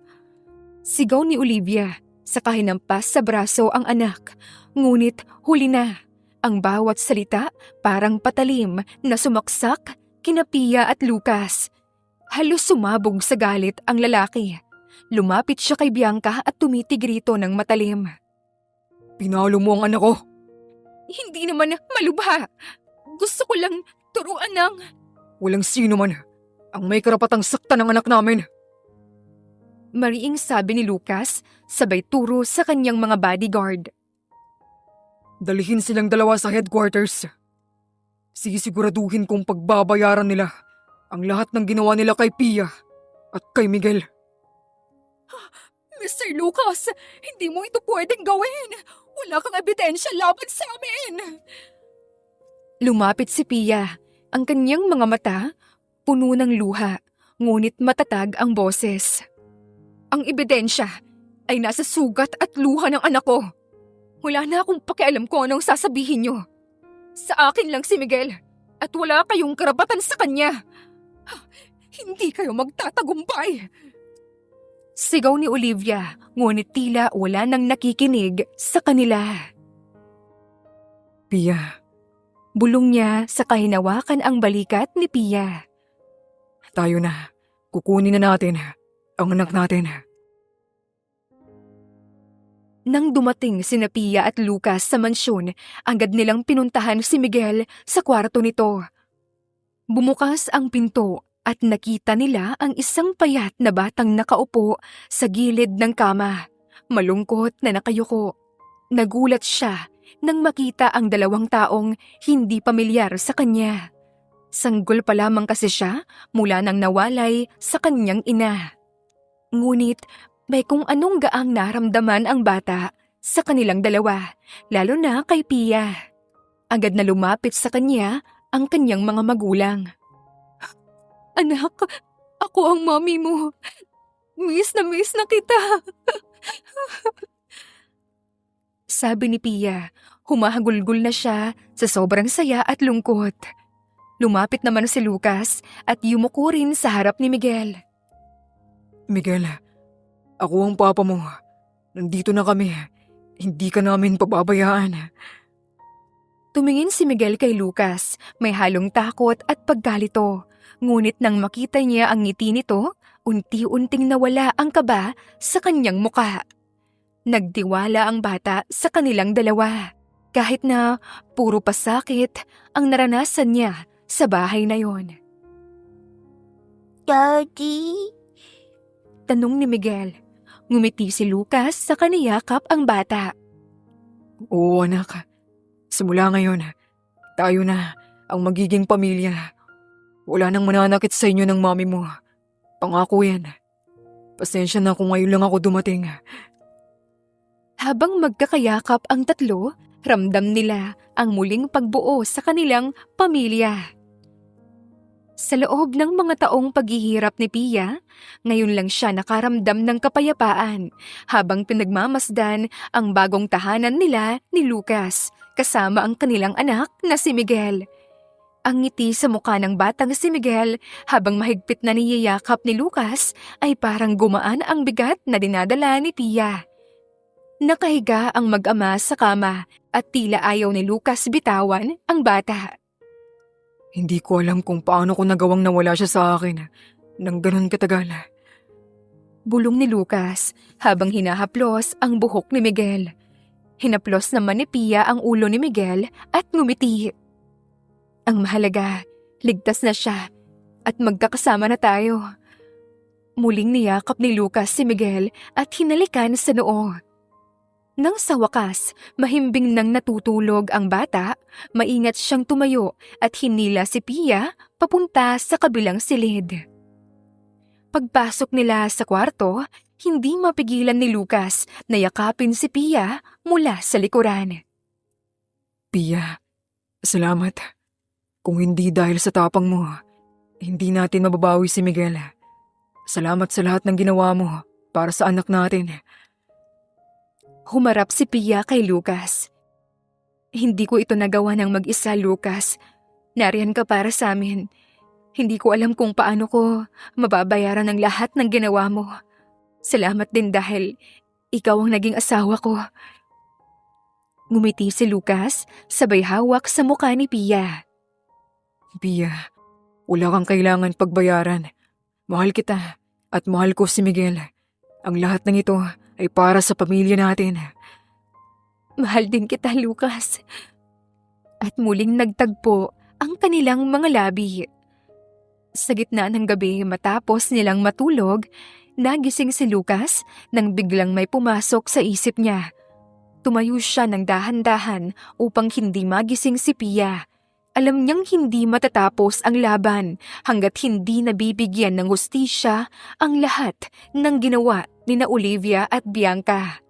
Sigaw ni Olivia, saka hinampas sa braso ang anak. Ngunit huli na. Ang bawat salita parang patalim na sumaksak kina Pia at Lucas. Halos sumabog sa galit ang lalaki. Lumapit siya kay Bianca at tumitig rito ng matalim. Pinalo mo ang anak ko. Hindi naman malubha. Gusto ko lang turuan ng... Walang sino man ang may karapatang saktan ng anak namin. Mariing sabi ni Lucas, sabay turo sa kanyang mga bodyguard. Dalhin silang dalawa sa headquarters. Sisiguraduhin kong pagbabayaran nila ang lahat ng ginawa nila kay Pia at kay Miguel. Mr. Lucas, hindi mo ito pwedeng gawin. Wala kang ebidensya laban sa amin. Lumapit si Pia. Ang kanyang mga mata, puno ng luha, ngunit matatag ang boses. Ang ebidensya ay nasa sugat at luha ng anak ko. Wala na akong pakialam kung anong sasabihin niyo. Sa akin lang si Miguel at wala kayong karapatan sa kanya. Hindi kayo magtatagumpay. Sigaw ni Olivia, ngunit tila wala nang nakikinig sa kanila. Pia, Bulong niya sa kahinawakan ang balikat ni Pia. tayo na. Kukunin na natin ang anak natin. Nang dumating sina Pia at Lucas sa mansyon, agad nilang pinuntahan si Miguel sa kwarto nito. Bumukas ang pinto at nakita nila ang isang payat na batang nakaupo sa gilid ng kama, malungkot na nakayuko. Nagulat siya nang makita ang 2 taong hindi pamilyar sa kanya. Sanggol pa lamang kasi siya mula nang nawalay sa kanyang ina. Ngunit may kung anong gaang naramdaman ang bata sa kanilang 2, lalo na kay Pia. Agad na lumapit sa kanya ang kanyang mga magulang. Anak, ako ang mommy mo. Miss na kita. Sabi ni Pia, humahagulgol na siya sa sobrang saya at lungkot. Lumapit naman si Lucas at yumuko rin sa harap ni Miguel. Miguel, ako ang papa mo. Nandito na kami. Hindi ka namin pababayaan. Tumingin si Miguel kay Lucas, may halong takot at pagkalito. Ngunit nang makita niya ang ngiti nito, unti-unting nawala ang kaba sa kanyang muka. Nagtiwala ang bata sa kanilang dalawa, kahit na puro pasakit ang naranasan niya sa bahay na yon. Daddy? Tanong ni Miguel. Ngumiti si Lucas sa kaniyakap ang bata. Oo anak, simula ngayon, tayo na ang magiging pamilya. Wala nang mananakit sa inyo ng mami mo. Pangako yan. Pasensya na kung ngayon lang ako dumating. Habang magkakayakap ang tatlo, ramdam nila ang muling pagbuo sa kanilang pamilya. Sa loob ng mga taong paghihirap ni Pia, ngayon lang siya nakaramdam ng kapayapaan habang pinagmamasdan ang bagong tahanan nila ni Lucas kasama ang kanilang anak na si Miguel. Ang ngiti sa mukha ng batang si Miguel habang mahigpit na niyayakap ni Lucas ay parang gumaan ang bigat na dinadala ni Pia. Nakahiga ang mag-ama sa kama at tila ayaw ni Lucas bitawan ang bata. Hindi ko alam kung paano ko nagawang nawala siya sa akin nang ganun katagal. Bulong ni Lucas habang hinahaplos ang buhok ni Miguel. Hinaplos naman ni Pia ang ulo ni Miguel at ngumiti. Ang mahalaga, ligtas na siya at magkakasama na tayo. Muling niyakap ni Lucas si Miguel at hinalikan sa noo. Nang sa wakas, mahimbing nang natutulog ang bata, maingat siyang tumayo at hinila si Pia papunta sa kabilang silid. Pagpasok nila sa kwarto, hindi mapigilan ni Lucas na yakapin si Pia mula sa likuran. Pia, salamat. Kung hindi dahil sa tapang mo, hindi natin mababawi si Miguel. Salamat sa lahat ng ginawa mo para sa anak natin. Humarap si Pia kay Lucas. Hindi ko ito nagawa ng mag-isa, Lucas. Nariyan ka para sa amin. Hindi ko alam kung paano ko mababayaran ang lahat ng ginawa mo. Salamat din dahil ikaw ang naging asawa ko. Ngumiti si Lucas, sabay hawak sa mukha ni Pia. Pia, wala kang kailangan pagbayaran. Mahal kita at mahal ko si Miguel. Ang lahat ng ito ay para sa pamilya natin. Mahal din kita, Lucas. At muling nagtagpo ang kanilang mga labi. Sa gitna ng gabi matapos nilang matulog, nagising si Lucas nang biglang may pumasok sa isip niya. Tumayo siya ng dahan-dahan upang hindi magising si Pia. Alam niyang hindi matatapos ang laban hanggat hindi nabibigyan ng hustisya ang lahat ng ginawa ni na Olivia at Bianca.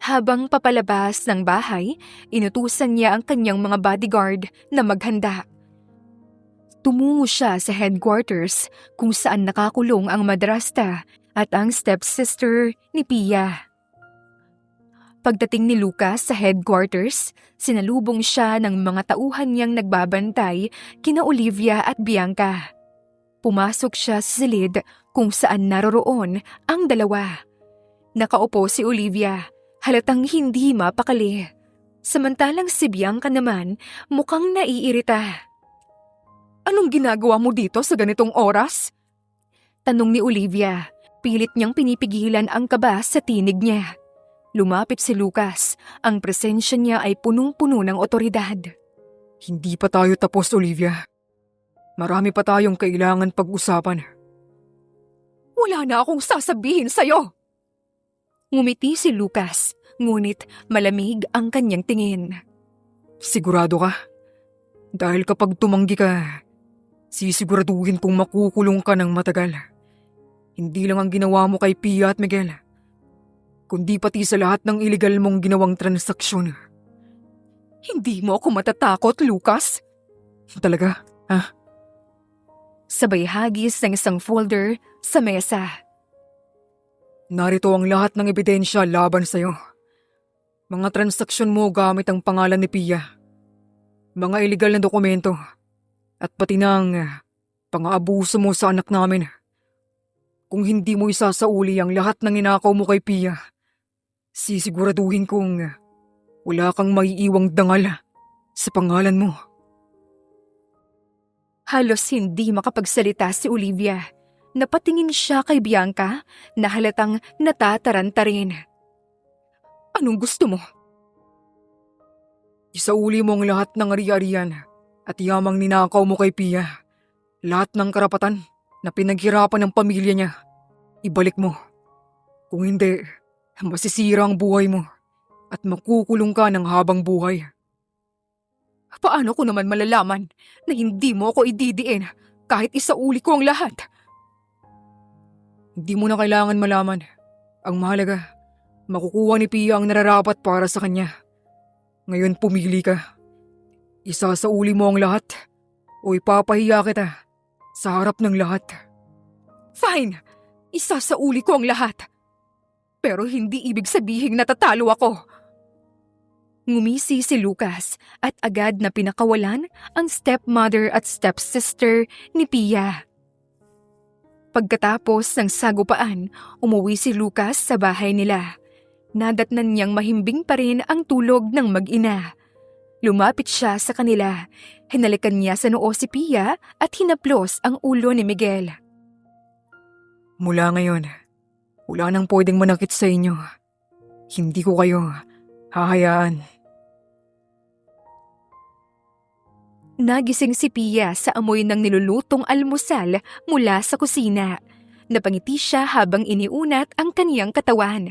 Habang papalabas ng bahay, inutusan niya ang kanyang mga bodyguard na maghanda. Tumungo siya sa headquarters kung saan nakakulong ang madrasta at ang stepsister ni Pia. Pagdating ni Lucas sa headquarters, sinalubong siya ng mga tauhan niyang nagbabantay kina Olivia at Bianca. Pumasok siya sa silid kung saan naroroon ang dalawa. Nakaupo si Olivia, halatang hindi mapakali. Samantalang si Bianca naman mukhang naiirita. Anong ginagawa mo dito sa ganitong oras? Tanong ni Olivia, pilit niyang pinipigilan ang kaba sa tinig niya. Lumapit si Lucas, ang presensya niya ay punong-puno ng otoridad. Hindi pa tayo tapos, Olivia. Marami pa tayong kailangan pag-usapan. Wala na akong sasabihin sa'yo! Ngumiti si Lucas, ngunit malamig ang kanyang tingin. Sigurado ka? Dahil kapag tumanggi ka, sisiguraduhin kong makukulong ka ng matagal. Hindi lang ang ginawa mo kay Pia at Miguel, kundi pati sa lahat ng illegal mong ginawang transaksyon. Hindi mo ako matatakot, Lucas? Talaga? Ha? Sabay hagis ng isang folder sa mesa. Narito ang lahat ng ebidensya laban sa'yo. Mga transaksyon mo gamit ang pangalan ni Pia. Mga illegal na dokumento. At pati ng pang-aabuso mo sa anak namin. Kung hindi mo isasauli ang lahat ng ninakaw mo kay Pia, sisiguraduhin kong wala kang maiiwang dangal sa pangalan mo. Halos hindi makapagsalita si Olivia. Napatingin siya kay Bianca na halatang natataranta rin. Anong gusto mo? Isauli mo ang lahat ng ari-arian at yamang ninakaw mo kay Pia. Lahat ng karapatan na pinaghirapan ng pamilya niya, ibalik mo. Kung hindi, masisira ang buhay mo at makukulong ka ng habang buhay. Paano ko naman malalaman na hindi mo ako ididiin kahit isauli ko ang lahat? Hindi mo na kailangan malaman. Ang mahalaga, makukuha ni Pia ang nararapat para sa kanya. Ngayon pumili ka. Isasauli mo ang lahat o ipapahiya kita sa harap ng lahat. Fine, isasauli ko ang lahat. Pero hindi ibig sabihing natatalo ako. Ngumisi si Lucas at agad na pinakawalan ang stepmother at stepsister ni Pia. Pagkatapos ng sagupaan, umuwi si Lucas sa bahay nila. Nadatnan niyang mahimbing pa rin ang tulog ng mag-ina. Lumapit siya sa kanila. Hinalikan niya sa noo si Pia at hinaplos ang ulo ni Miguel. Mula ngayon, wala nang pwedeng manakit sa inyo. Hindi ko kayo hahayaan. Nagising si Pia sa amoy ng nilulutong almusal mula sa kusina. Napangiti siya habang iniunat ang kaniyang katawan.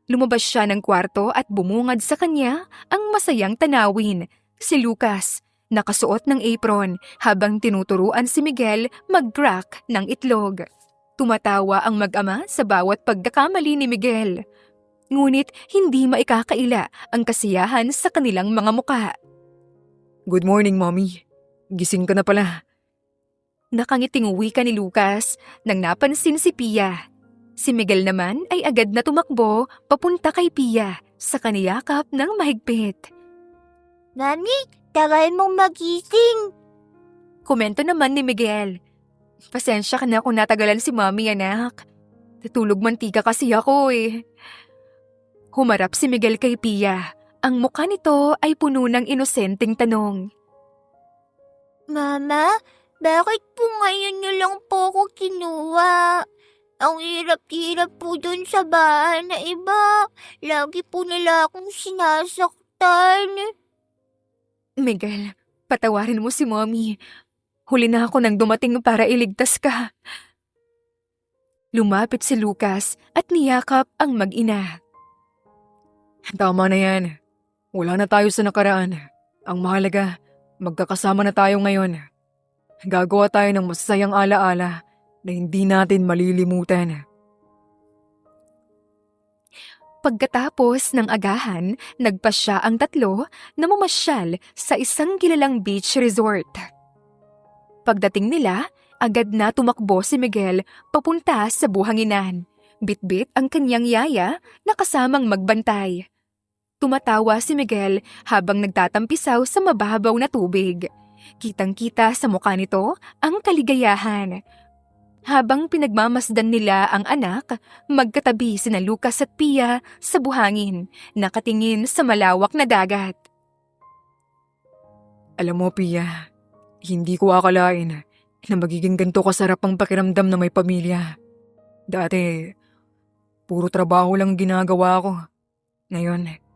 Lumabas siya ng kwarto at bumungad sa kanya ang masayang tanawin. Si Lucas, nakasuot ng apron habang tinuturuan si Miguel mag-crack ng itlog. Tumatawa ang mag-ama sa bawat pagkakamali ni Miguel. Ngunit hindi maikakaila ang kasiyahan sa kanilang mga muka. Good morning, Mommy. Gising ka na pala. Nakangiting wika ni Lucas nang napansin si Pia. Si Miguel naman ay agad na tumakbo papunta kay Pia sa kaniyakap ng mahigpit. Mami, tagal mong magising. Komento naman ni Miguel. Pasensya ka na kung natagalan si Mami, anak. Natulog mantika kasi ako eh. Humarap si Miguel kay Pia. Ang mukha nito ay puno ng inosenteng tanong. Mama, bakit po ngayon niyo lang po ako kinuha? Ang hirap-hirap po dun sa bahay na iba. Lagi po nila akong sinasaktan. Miguel, patawarin mo si Mommy. Huli na ako nang dumating para iligtas ka. Lumapit si Lucas at niyakap ang mag-ina. Tama na yan. Wala na tayo sa nakaraan. Ang mahalaga, magkakasama na tayo ngayon. Gagawa tayo ng masasayang alaala na hindi natin malilimutan. Pagkatapos ng agahan, nagpasya ang tatlo na mamasyal sa isang kilalang beach resort. Pagdating nila, agad na tumakbo si Miguel papunta sa buhanginan. Bitbit ang kanyang yaya na kasamang magbantay. Tumatawa si Miguel habang nagtatampisaw sa mababaw na tubig. Kitang-kita sa mukha nito ang kaligayahan. Habang pinagmamasdan nila ang anak, magkatabi sina Lucas at Pia sa buhangin, nakatingin sa malawak na dagat. Alam mo, Pia, hindi ko akalain na magiging ganito kasarap ang pakiramdam na may pamilya. Dati, puro trabaho lang ginagawa ko. Ngayon,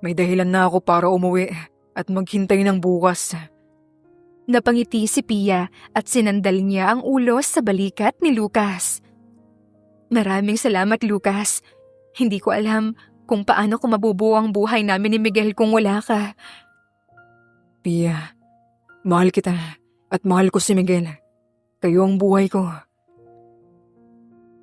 may dahilan na ako para umuwi at maghintay ng bukas. Napangiti si Pia at sinandal niya ang ulo sa balikat ni Lucas. Maraming salamat, Lucas. Hindi ko alam kung paano ko mabubuo ang buhay namin ni Miguel kung wala ka. Pia, mahal kita at mahal ko si Miguel. Kayo ang buhay ko.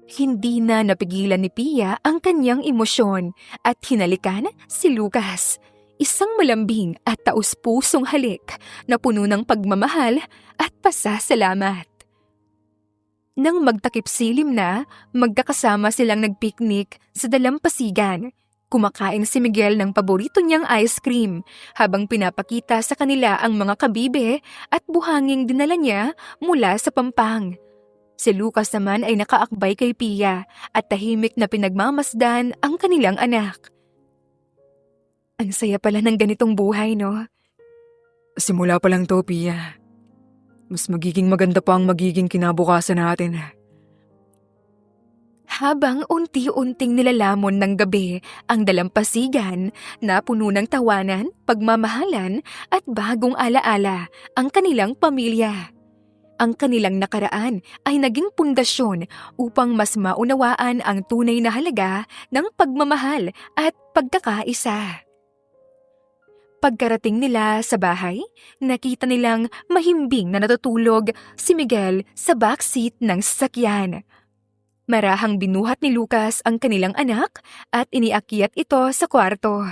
Hindi na napigilan ni Pia ang kanyang emosyon at hinalikan si Lucas. Isang malambing at taus-pusong halik na puno ng pagmamahal at pasasalamat. Nang magtakip silim na, magkakasama silang nagpiknik sa dalampasigan. Kumakain si Miguel ng paborito niyang ice cream habang pinapakita sa kanila ang mga kabibe at buhanging dinala niya mula sa Pampang. Si Lucas naman ay nakaakbay kay Pia at tahimik na pinagmamasdan ang kanilang anak. Ang saya pala ng ganitong buhay, no? Simula pa lang to, Pia. Mas magiging maganda pa ang magiging kinabukasan natin. Habang unti-unting nilalamon ng gabi ang dalampasigan na puno ng tawanan, pagmamahalan at bagong alaala ang kanilang pamilya. Ang kanilang nakaraan ay naging pundasyon upang mas maunawaan ang tunay na halaga ng pagmamahal at pagkakaisa. Pagkarating nila sa bahay, nakita nilang mahimbing na natutulog si Miguel sa backseat ng sasakyan. Marahang binuhat ni Lucas ang kanilang anak at iniakyat ito sa kwarto.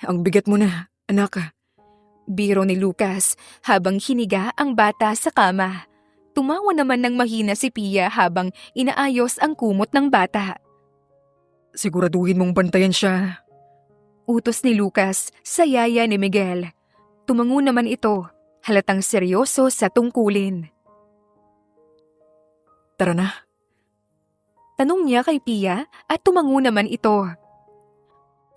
Ang bigat mo na, anak. Biro ni Lucas habang hiniga ang bata sa kama. Tumawa naman ng mahina si Pia habang inaayos ang kumot ng bata. Siguraduhin mong bantayan siya. Utos ni Lucas sa yaya ni Miguel. Tumango naman ito, halatang seryoso sa tungkulin. Tara na. Tanong niya kay Pia at tumango naman ito.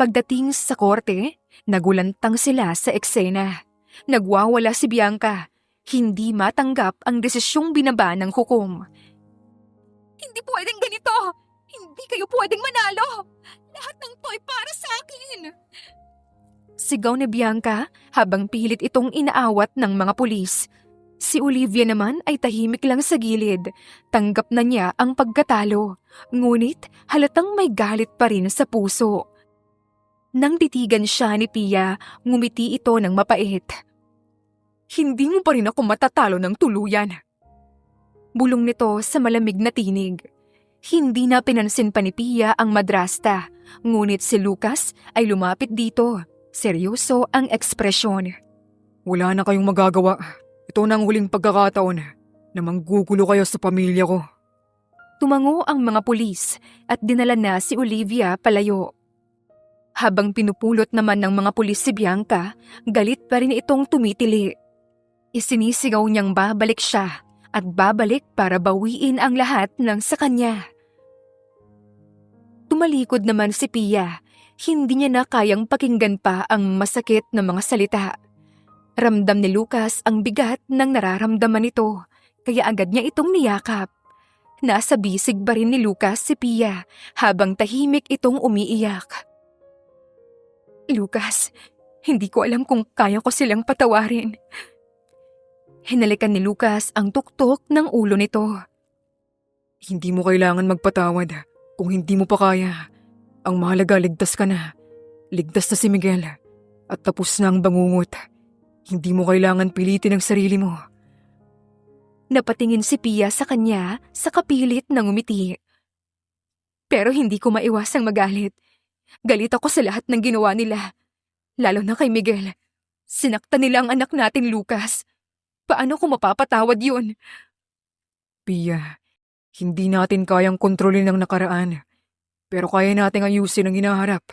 Pagdating sa korte, nagulantang sila sa eksena. Nagwawala si Bianca. Hindi matanggap ang desisyong binaba ng hukom. Hindi pwedeng ganito! Hindi kayo pwedeng manalo! Lahat ng to'y para sa akin! Sigaw ni Bianca habang pilit itong inaawat ng mga pulis. Si Olivia naman ay tahimik lang sa gilid. Tanggap na niya ang pagkatalo. Ngunit halatang may galit pa rin sa puso. Nang titigan siya ni Pia, ngumiti ito ng mapait. Hindi mo pa rin ako matatalo ng tuluyan. Bulong nito sa malamig na tinig. Hindi na pinansin pa ni Pia ang madrasta. Ngunit si Lucas ay lumapit dito. Seryoso ang ekspresyon. Wala na kayong magagawa. Ito na ang huling pagkakataon na manggugulo kayo sa pamilya ko. Tumango ang mga pulis at dinala na si Olivia palayo. Habang pinupulot naman ng mga pulis si Bianca, galit pa rin itong tumitili. Isinisigaw niyang babalik siya at babalik para bawiin ang lahat ng sa kanya. Tumalikod naman si Pia. Hindi niya na kayang pakinggan pa ang masakit na mga salita. Ramdam ni Lucas ang bigat ng nararamdaman nito, kaya agad niya itong niyakap. Nasa bisig ba rin ni Lucas si Pia habang tahimik itong umiiyak. Lucas, hindi ko alam kung kaya ko silang patawarin. Hinalikan ni Lucas ang tuktok ng ulo nito. Hindi mo kailangan magpatawad kung hindi mo pa kaya. Ang mahalaga, ligtas ka na. Ligtas na si Miguel at tapos na ang bangungot. Hindi mo kailangan pilitin ang sarili mo. Napatingin si Pia sa kanya sa kapilit ng umiti. Pero hindi ko maiwasang magalit. Galit ako sa lahat ng ginawa nila. Lalo na kay Miguel. Sinaktan nila ang anak natin, Lucas. Paano ko mapapatawad yun? Pia, hindi natin kayang kontrolin ang nakaraan. Pero kaya nating ayusin ang hinaharap.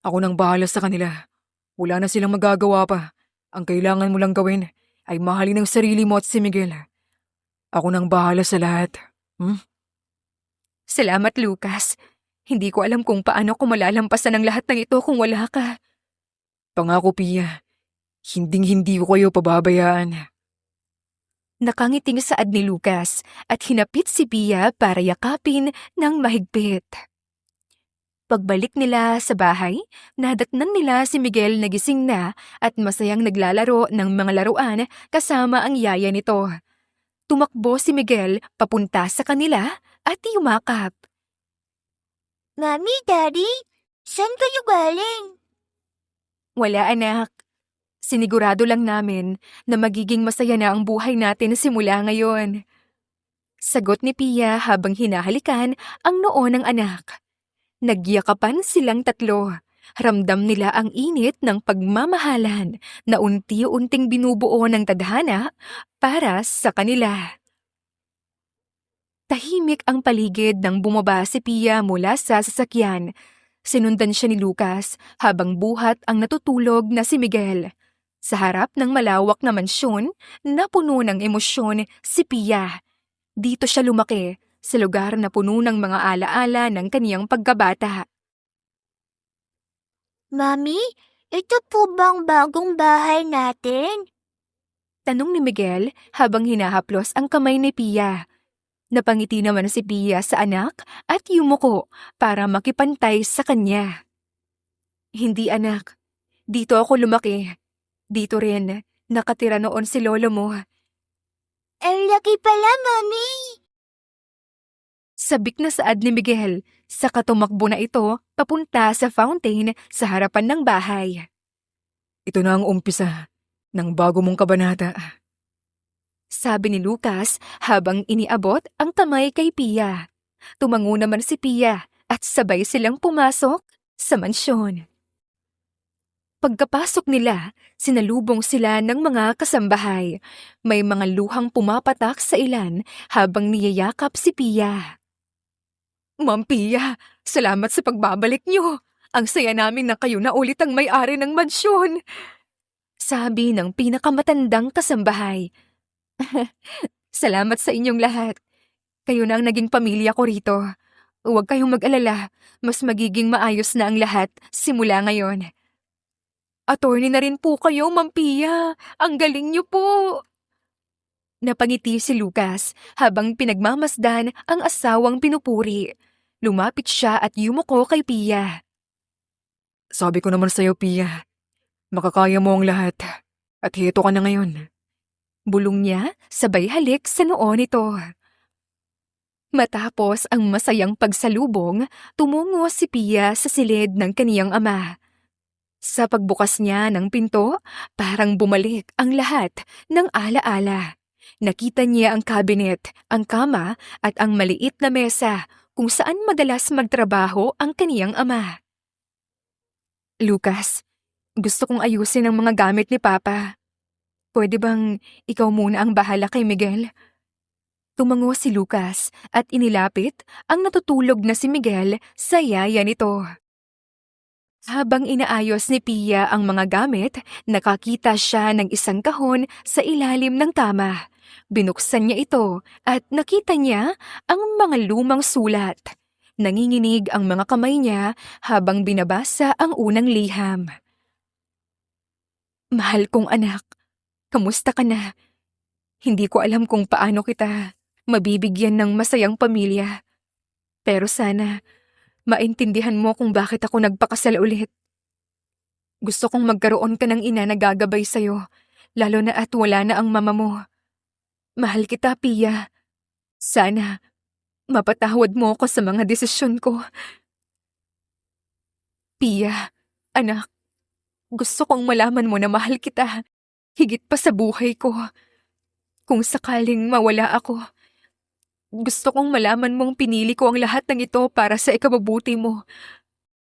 Ako nang bahala sa kanila. Wala na silang magagawa pa. Ang kailangan mo lang gawin ay mahalin ang sarili mo at si Miguel. Ako nang bahala sa lahat. Salamat, Lucas. Hindi ko alam kung paano ko malalampasan ang lahat ng ito kung wala ka. Pangako, Pia. Hinding-hindi ko kayo pababayaan. Nakangiting saad ni Lucas at hinapit si Pia para yakapin ng mahigpit. Pagbalik nila sa bahay, nadatnan nila si Miguel na gising na at masayang naglalaro ng mga laruan kasama ang yaya nito. Tumakbo si Miguel papunta sa kanila at yumakap. Mami, Daddy, saan kayo galing? Wala, anak. Sinigurado lang namin na magiging masaya na ang buhay natin simula ngayon. Sagot ni Pia habang hinahalikan ang noo ng anak. Nagyakapan silang tatlo. Ramdam nila ang init ng pagmamahalan na unti-unting binubuo ng tadhana para sa kanila. Tahimik ang paligid nang bumaba si Pia mula sa sasakyan. Sinundan siya ni Lucas habang buhat ang natutulog na si Miguel. Sa harap ng malawak na mansyon, napuno ng emosyon si Pia. Dito siya lumaki, sa lugar na puno ng mga alaala ng kaniyang pagkabata. Mami, ito po bang bagong bahay natin? Tanong ni Miguel habang hinahaplos ang kamay ni Pia. Napangiti naman si Pia sa anak at yumuko para makipantay sa kanya. Hindi anak, dito ako lumaki. Dito rin, nakatira noon si lolo mo. Ang laki pala, Mami! Sabik na saad ni Miguel, saka tumakbo na ito papunta sa fountain sa harapan ng bahay. Ito na ang umpisa ng bago mong kabanata. Sabi ni Lucas habang iniabot ang kamay kay Pia. Tumango naman si Pia at sabay silang pumasok sa mansyon. Pagkapasok nila, sinalubong sila ng mga kasambahay. May mga luhang pumapatak sa ilan habang niyayakap si Pia. Ma'am Pia, salamat sa pagbabalik niyo. Ang saya namin na kayo na ulit ang may-ari ng mansyon. Sabi ng pinakamatandang kasambahay. Salamat sa inyong lahat. Kayo na ang naging pamilya ko rito. Huwag kayong mag-alala, mas magiging maayos na ang lahat simula ngayon. Attorney na rin po kayo, Ma'am Pia. Ang galing niyo po. Napangiti si Lucas habang pinagmamasdan ang asawang pinupuri. Lumapit siya at yumuko kay Pia. Sabi ko naman sa'yo, Pia. Makakaya mo ang lahat. At heto ka na ngayon. Bulong niya sabay halik sa noo nito. Matapos ang masayang pagsalubong, tumungo si Pia sa silid ng kaniyang ama. Sa pagbukas niya ng pinto, parang bumalik ang lahat ng alaala. Nakita niya ang cabinet, ang kama at ang maliit na mesa kung saan madalas magtrabaho ang kaniyang ama. Lucas, gusto kong ayusin ang mga gamit ni Papa. Pwede bang ikaw muna ang bahala kay Miguel? Tumango si Lucas at inilapit ang natutulog na si Miguel sa yaya nito. Habang inaayos ni Pia ang mga gamit, nakakita siya ng isang kahon sa ilalim ng kama. Binuksan niya ito at nakita niya ang mga lumang sulat. Nanginginig ang mga kamay niya habang binabasa ang unang liham. Mahal kong anak, kamusta ka na? Hindi ko alam kung paano kita mabibigyan ng masayang pamilya. Pero sana maintindihan mo kung bakit ako nagpakasal ulit. Gusto kong magkaroon ka ng ina na gagabay sa'yo, lalo na at wala na ang mama mo. Mahal kita, Pia. Sana mapatawad mo ako sa mga desisyon ko. Pia, anak, gusto kong malaman mo na mahal kita, higit pa sa buhay ko. Kung sakaling mawala ako, gusto kong malaman mong pinili ko ang lahat ng ito para sa ikabubuti mo.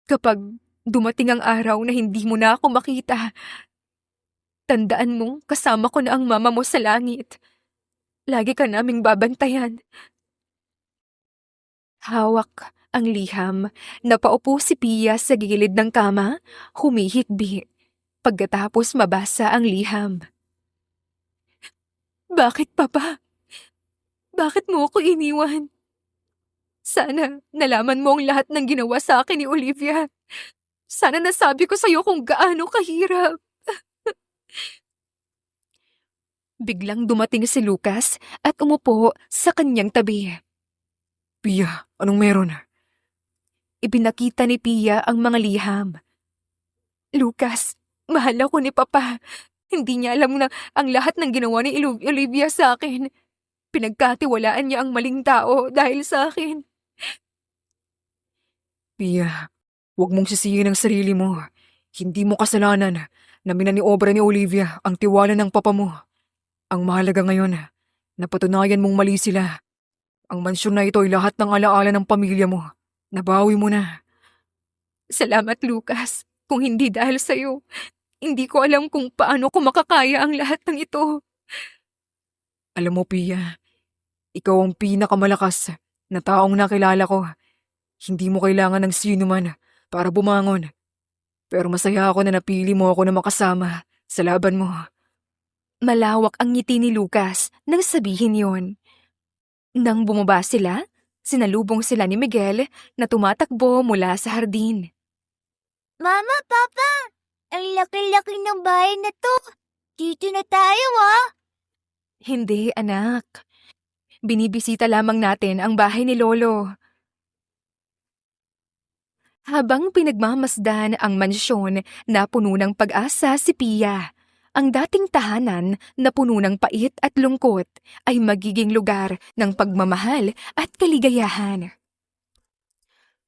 Kapag dumating ang araw na hindi mo na ako makita, tandaan mong kasama ko na ang mama mo sa langit. Lagi ka naming babantayan. Hawak ang liham, napaupo si Pia sa gilid ng kama, humihikbi. Pagkatapos mabasa ang liham. Bakit, Papa? Bakit mo ako iniwan? Sana nalaman mo ang lahat ng ginawa sa akin ni Olivia. Sana nasabi ko sa'yo kung gaano kahirap. Biglang dumating si Lucas at umupo sa kanyang tabi. Pia, anong meron? Ibinakita ni Pia ang mga liham. Lucas, mahal ako ni Papa. Hindi niya alam na ang lahat ng ginawa ni Olivia sa akin. Pinagkatiwalaan niya ang maling tao dahil sa akin. Pia, huwag mong sisihin ang sarili mo. Hindi mo kasalanan na minaniobra ni Olivia ang tiwala ng papa mo. Ang mahalaga ngayon, napatunayan mong mali sila. Ang mansyon na ito ay lahat ng alaala ng pamilya mo. Nabawi mo na. Salamat, Lucas. Kung hindi dahil sa'yo, hindi ko alam kung paano ko makakaya ang lahat ng ito. Alam mo, Pia, ikaw ang pinakamalakas na taong nakilala ko. Hindi mo kailangan ng sino man para bumangon. Pero masaya ako na napili mo ako na makasama sa laban mo. Malawak ang ngiti ni Lucas nang sabihin yon. Nang bumaba sila, sinalubong sila ni Miguel na tumatakbo mula sa hardin. Mama, Papa! Ang laki-laki ng bahay na to. Dito na tayo, ah! Hindi, anak. Binibisita lamang natin ang bahay ni Lolo. Habang pinagmamasdan ang mansyon na puno ng pag-asa si Pia, ang dating tahanan na puno ng pait at lungkot ay magiging lugar ng pagmamahal at kaligayahan.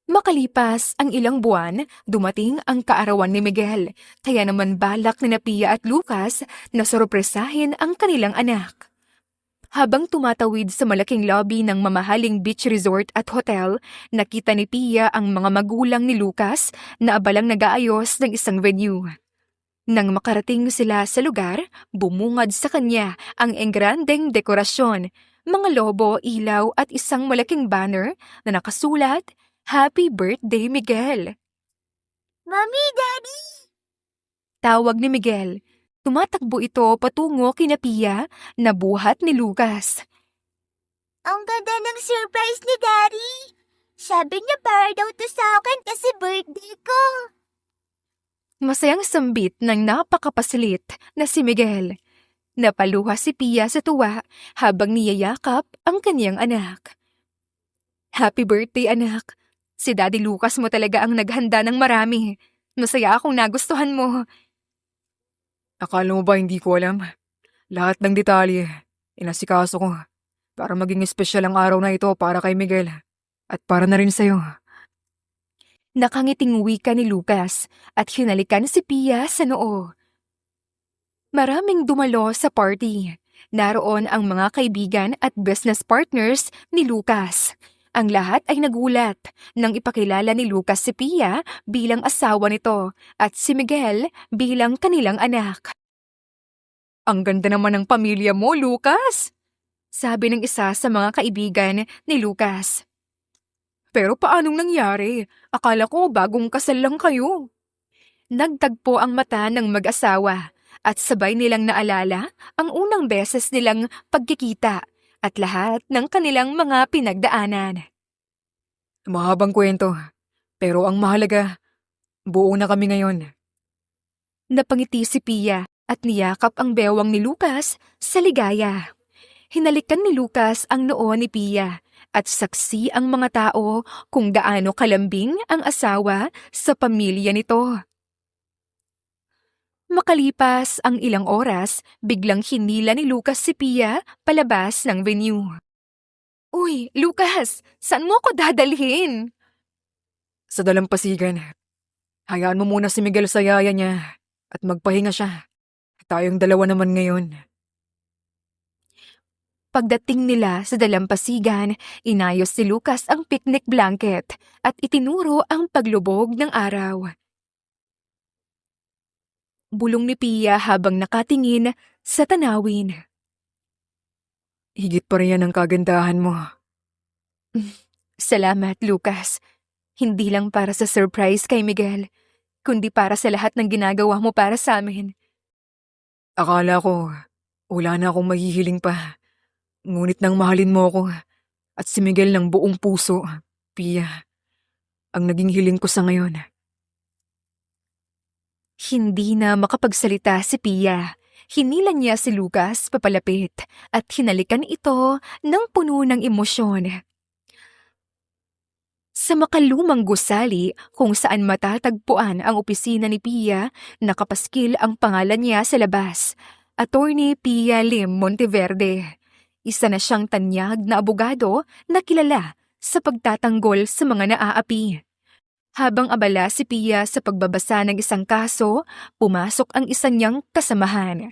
Makalipas ang ilang buwan, dumating ang kaarawan ni Miguel, kaya naman balak ni Pia at Lucas na sorpresahin ang kanilang anak. Habang tumatawid sa malaking lobby ng mamahaling beach resort at hotel, nakita ni Pia ang mga magulang ni Lucas na abalang nag-aayos ng isang venue. Nang makarating sila sa lugar, bumungad sa kanya ang engrandeng dekorasyon, mga lobo, ilaw at isang malaking banner na nakasulat, "Happy Birthday, Miguel!" Mami, Daddy! Tawag ni Miguel. Tumatakbo ito patungo kina Pia na buhat ni Lucas. Ang ganda ng surprise ni Daddy! Sabi niya para daw to sa akin kasi birthday ko. Masayang sambit ng napakapasilit na si Miguel. Napaluha si Pia sa tuwa habang niyayakap ang kanyang anak. Happy birthday, anak. Si Daddy Lucas mo talaga ang naghanda ng marami. Masaya akong nagustuhan mo. Akala mo ba hindi ko alam? Lahat ng detalye, inasikaso ko para maging espesyal ang araw na ito para kay Miguel at para na rin sa'yo. Nakangiting wika ni Lucas at hinalikan si Pia sa noo. Maraming dumalo sa party. Naroon ang mga kaibigan at business partners ni Lucas. Ang lahat ay nagulat nang ipakilala ni Lucas si Pia bilang asawa nito at si Miguel bilang kanilang anak. Ang ganda naman ng pamilya mo, Lucas! Sabi ng isa sa mga kaibigan ni Lucas. Pero paanong nangyari? Akala ko bagong kasal lang kayo. Nagtagpo ang mata ng mag-asawa at sabay nilang naalala ang unang beses nilang pagkikita at lahat ng kanilang mga pinagdaanan. Mahabang kwento, pero ang mahalaga, buo na kami ngayon. Napangiti si Pia at niyakap ang bewang ni Lucas sa ligaya. Hinalikan ni Lucas ang noo ni Pia at saksi ang mga tao kung gaano kalambing ang asawa sa pamilya nito. Makalipas ang ilang oras, biglang hinila ni Lucas si Pia palabas ng venue. Uy, Lucas! Saan mo ko dadalhin? Sa dalampasigan, hayaan mo muna si Miguel sa yaya niya at magpahinga siya. Tayong dalawa naman ngayon. Pagdating nila sa dalampasigan, inayos si Lucas ang picnic blanket at itinuro ang paglubog ng araw. Bulong ni Pia habang nakatingin sa tanawin. Higit pa rin yan ang kagandahan mo. Salamat, Lucas. Hindi lang para sa surprise kay Miguel, kundi para sa lahat ng ginagawa mo para sa amin. Akala ko, wala na akong mahihiling pa. Ngunit nang mahalin mo ako at si Miguel ng buong puso, Pia, ang naging hiling ko sa ngayon. Hindi na makapagsalita si Pia. Hinila niya si Lucas papalapit at hinalikan ito ng puno ng emosyon. Sa makalumang gusali kung saan matatagpuan ang opisina ni Pia, nakapaskil ang pangalan niya sa labas, Attorney Pia Lim Monteverde. Isa na siyang tanyag na abogado na kilala sa pagtatanggol sa mga naaapi. Habang abala si Pia sa pagbabasa ng isang kaso, pumasok ang isa niyang kasamahan.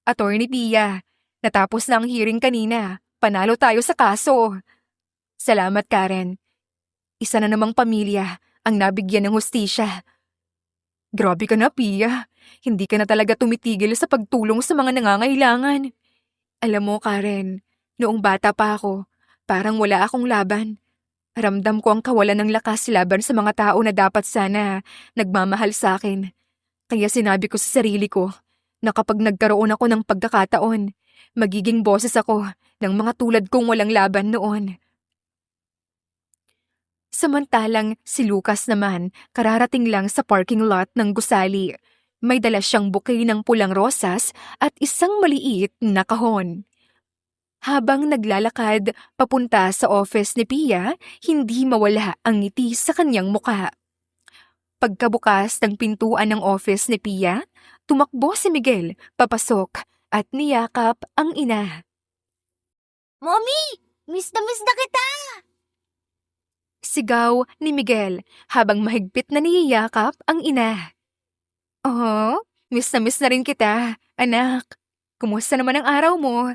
Attorney Pia, natapos na ang hearing kanina. Panalo tayo sa kaso. Salamat, Karen. Isa na namang pamilya ang nabigyan ng hustisya. Grabe ka na, Pia. Hindi ka na talaga tumitigil sa pagtulong sa mga nangangailangan. Alam mo, Karen, noong bata pa ako, parang wala akong laban. Ramdam ko ang kawalan ng lakas laban sa mga tao na dapat sana nagmamahal sa akin. Kaya sinabi ko sa sarili ko na kapag nagkaroon ako ng pagkakataon, magiging boses ako ng mga tulad kong walang laban noon. Samantalang si Lucas naman kararating lang sa parking lot ng gusali. May dala siyang bouquet ng pulang rosas at isang maliit na kahon. Habang naglalakad papunta sa office ni Pia, hindi mawala ang ngiti sa kanyang muka. Pagkabukas ng pintuan ng office ni Pia, tumakbo si Miguel papasok at niyakap ang ina. Mommy! Miss na kita! Sigaw ni Miguel habang mahigpit na niyayakap ang ina. Oh, miss na rin kita, anak. Kumusta naman ang araw mo?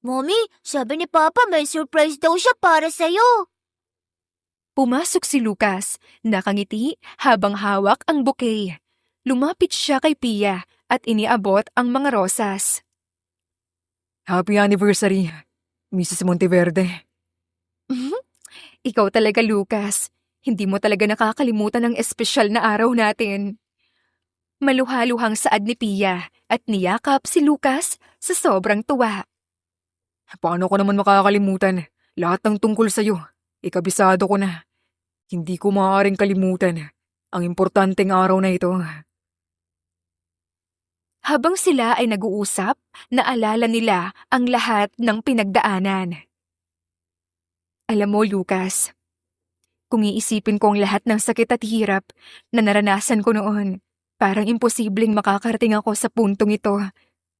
Mommy, sabi ni Papa may surprise daw siya para sa'yo. Pumasok si Lucas, nakangiti habang hawak ang bouquet. Lumapit siya kay Pia at iniabot ang mga rosas. Happy anniversary, Mrs. Monteverde. Ikaw talaga, Lucas. Hindi mo talaga nakakalimutan ang espesyal na araw natin. Maluhaluhang saad ni Pia at niyakap si Lucas sa sobrang tuwa. Paano ko naman makakalimutan? Lahat ng tungkol sa'yo, ikabisado ko na. Hindi ko maaaring kalimutan ang importanteng araw na ito. Habang sila ay nag-uusap, naalala nila ang lahat ng pinagdaanan. Alam mo, Lucas, kung iisipin ko ang lahat ng sakit at hirap na naranasan ko noon, parang imposibleng makakarating ako sa puntong ito.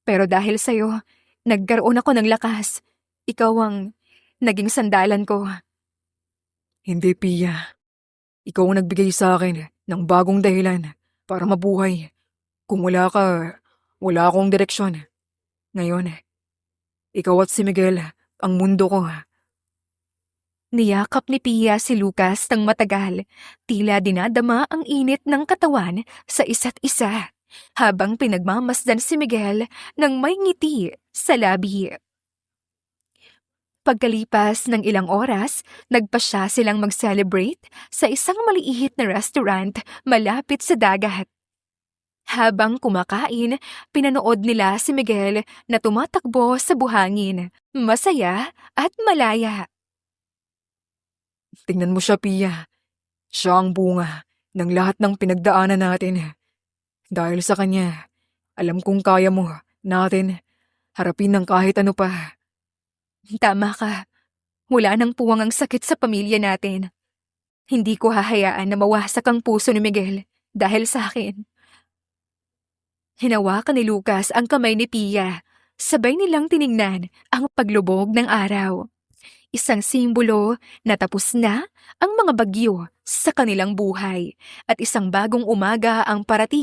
Pero dahil sa'yo, nagkaroon ako ng lakas. Ikaw ang naging sandalan ko. Hindi, Pia. Ikaw ang nagbigay sa akin ng bagong dahilan para mabuhay. Kung wala ka, wala akong direksyon. Ngayon, ikaw at si Miguel ang mundo ko. Niyakap ni Pia si Lucas ng matagal, tila dinadama ang init ng katawan sa isa't isa, habang pinagmamasdan si Miguel ng may ngiti sa labi. Pagkalipas ng ilang oras, nagpasya silang mag-celebrate sa isang maliit na restaurant malapit sa dagat. Habang kumakain, pinanood nila si Miguel na tumatakbo sa buhangin, masaya at malaya. Tingnan mo siya, Pia. Siya ang bunga ng lahat ng pinagdaanan natin. Dahil sa kanya, alam kong kaya mo natin harapin ng kahit ano pa. Tama ka. Wala nang puwang ang sakit sa pamilya natin. Hindi ko hahayaan na mawasak ang puso ni Miguel dahil sa akin. Hinawakan ni Lucas ang kamay ni Pia. Sabay nilang tiningnan ang paglubog ng araw. Isang simbolo na tapos na ang mga bagyo sa kanilang buhay at isang bagong umaga ang parating.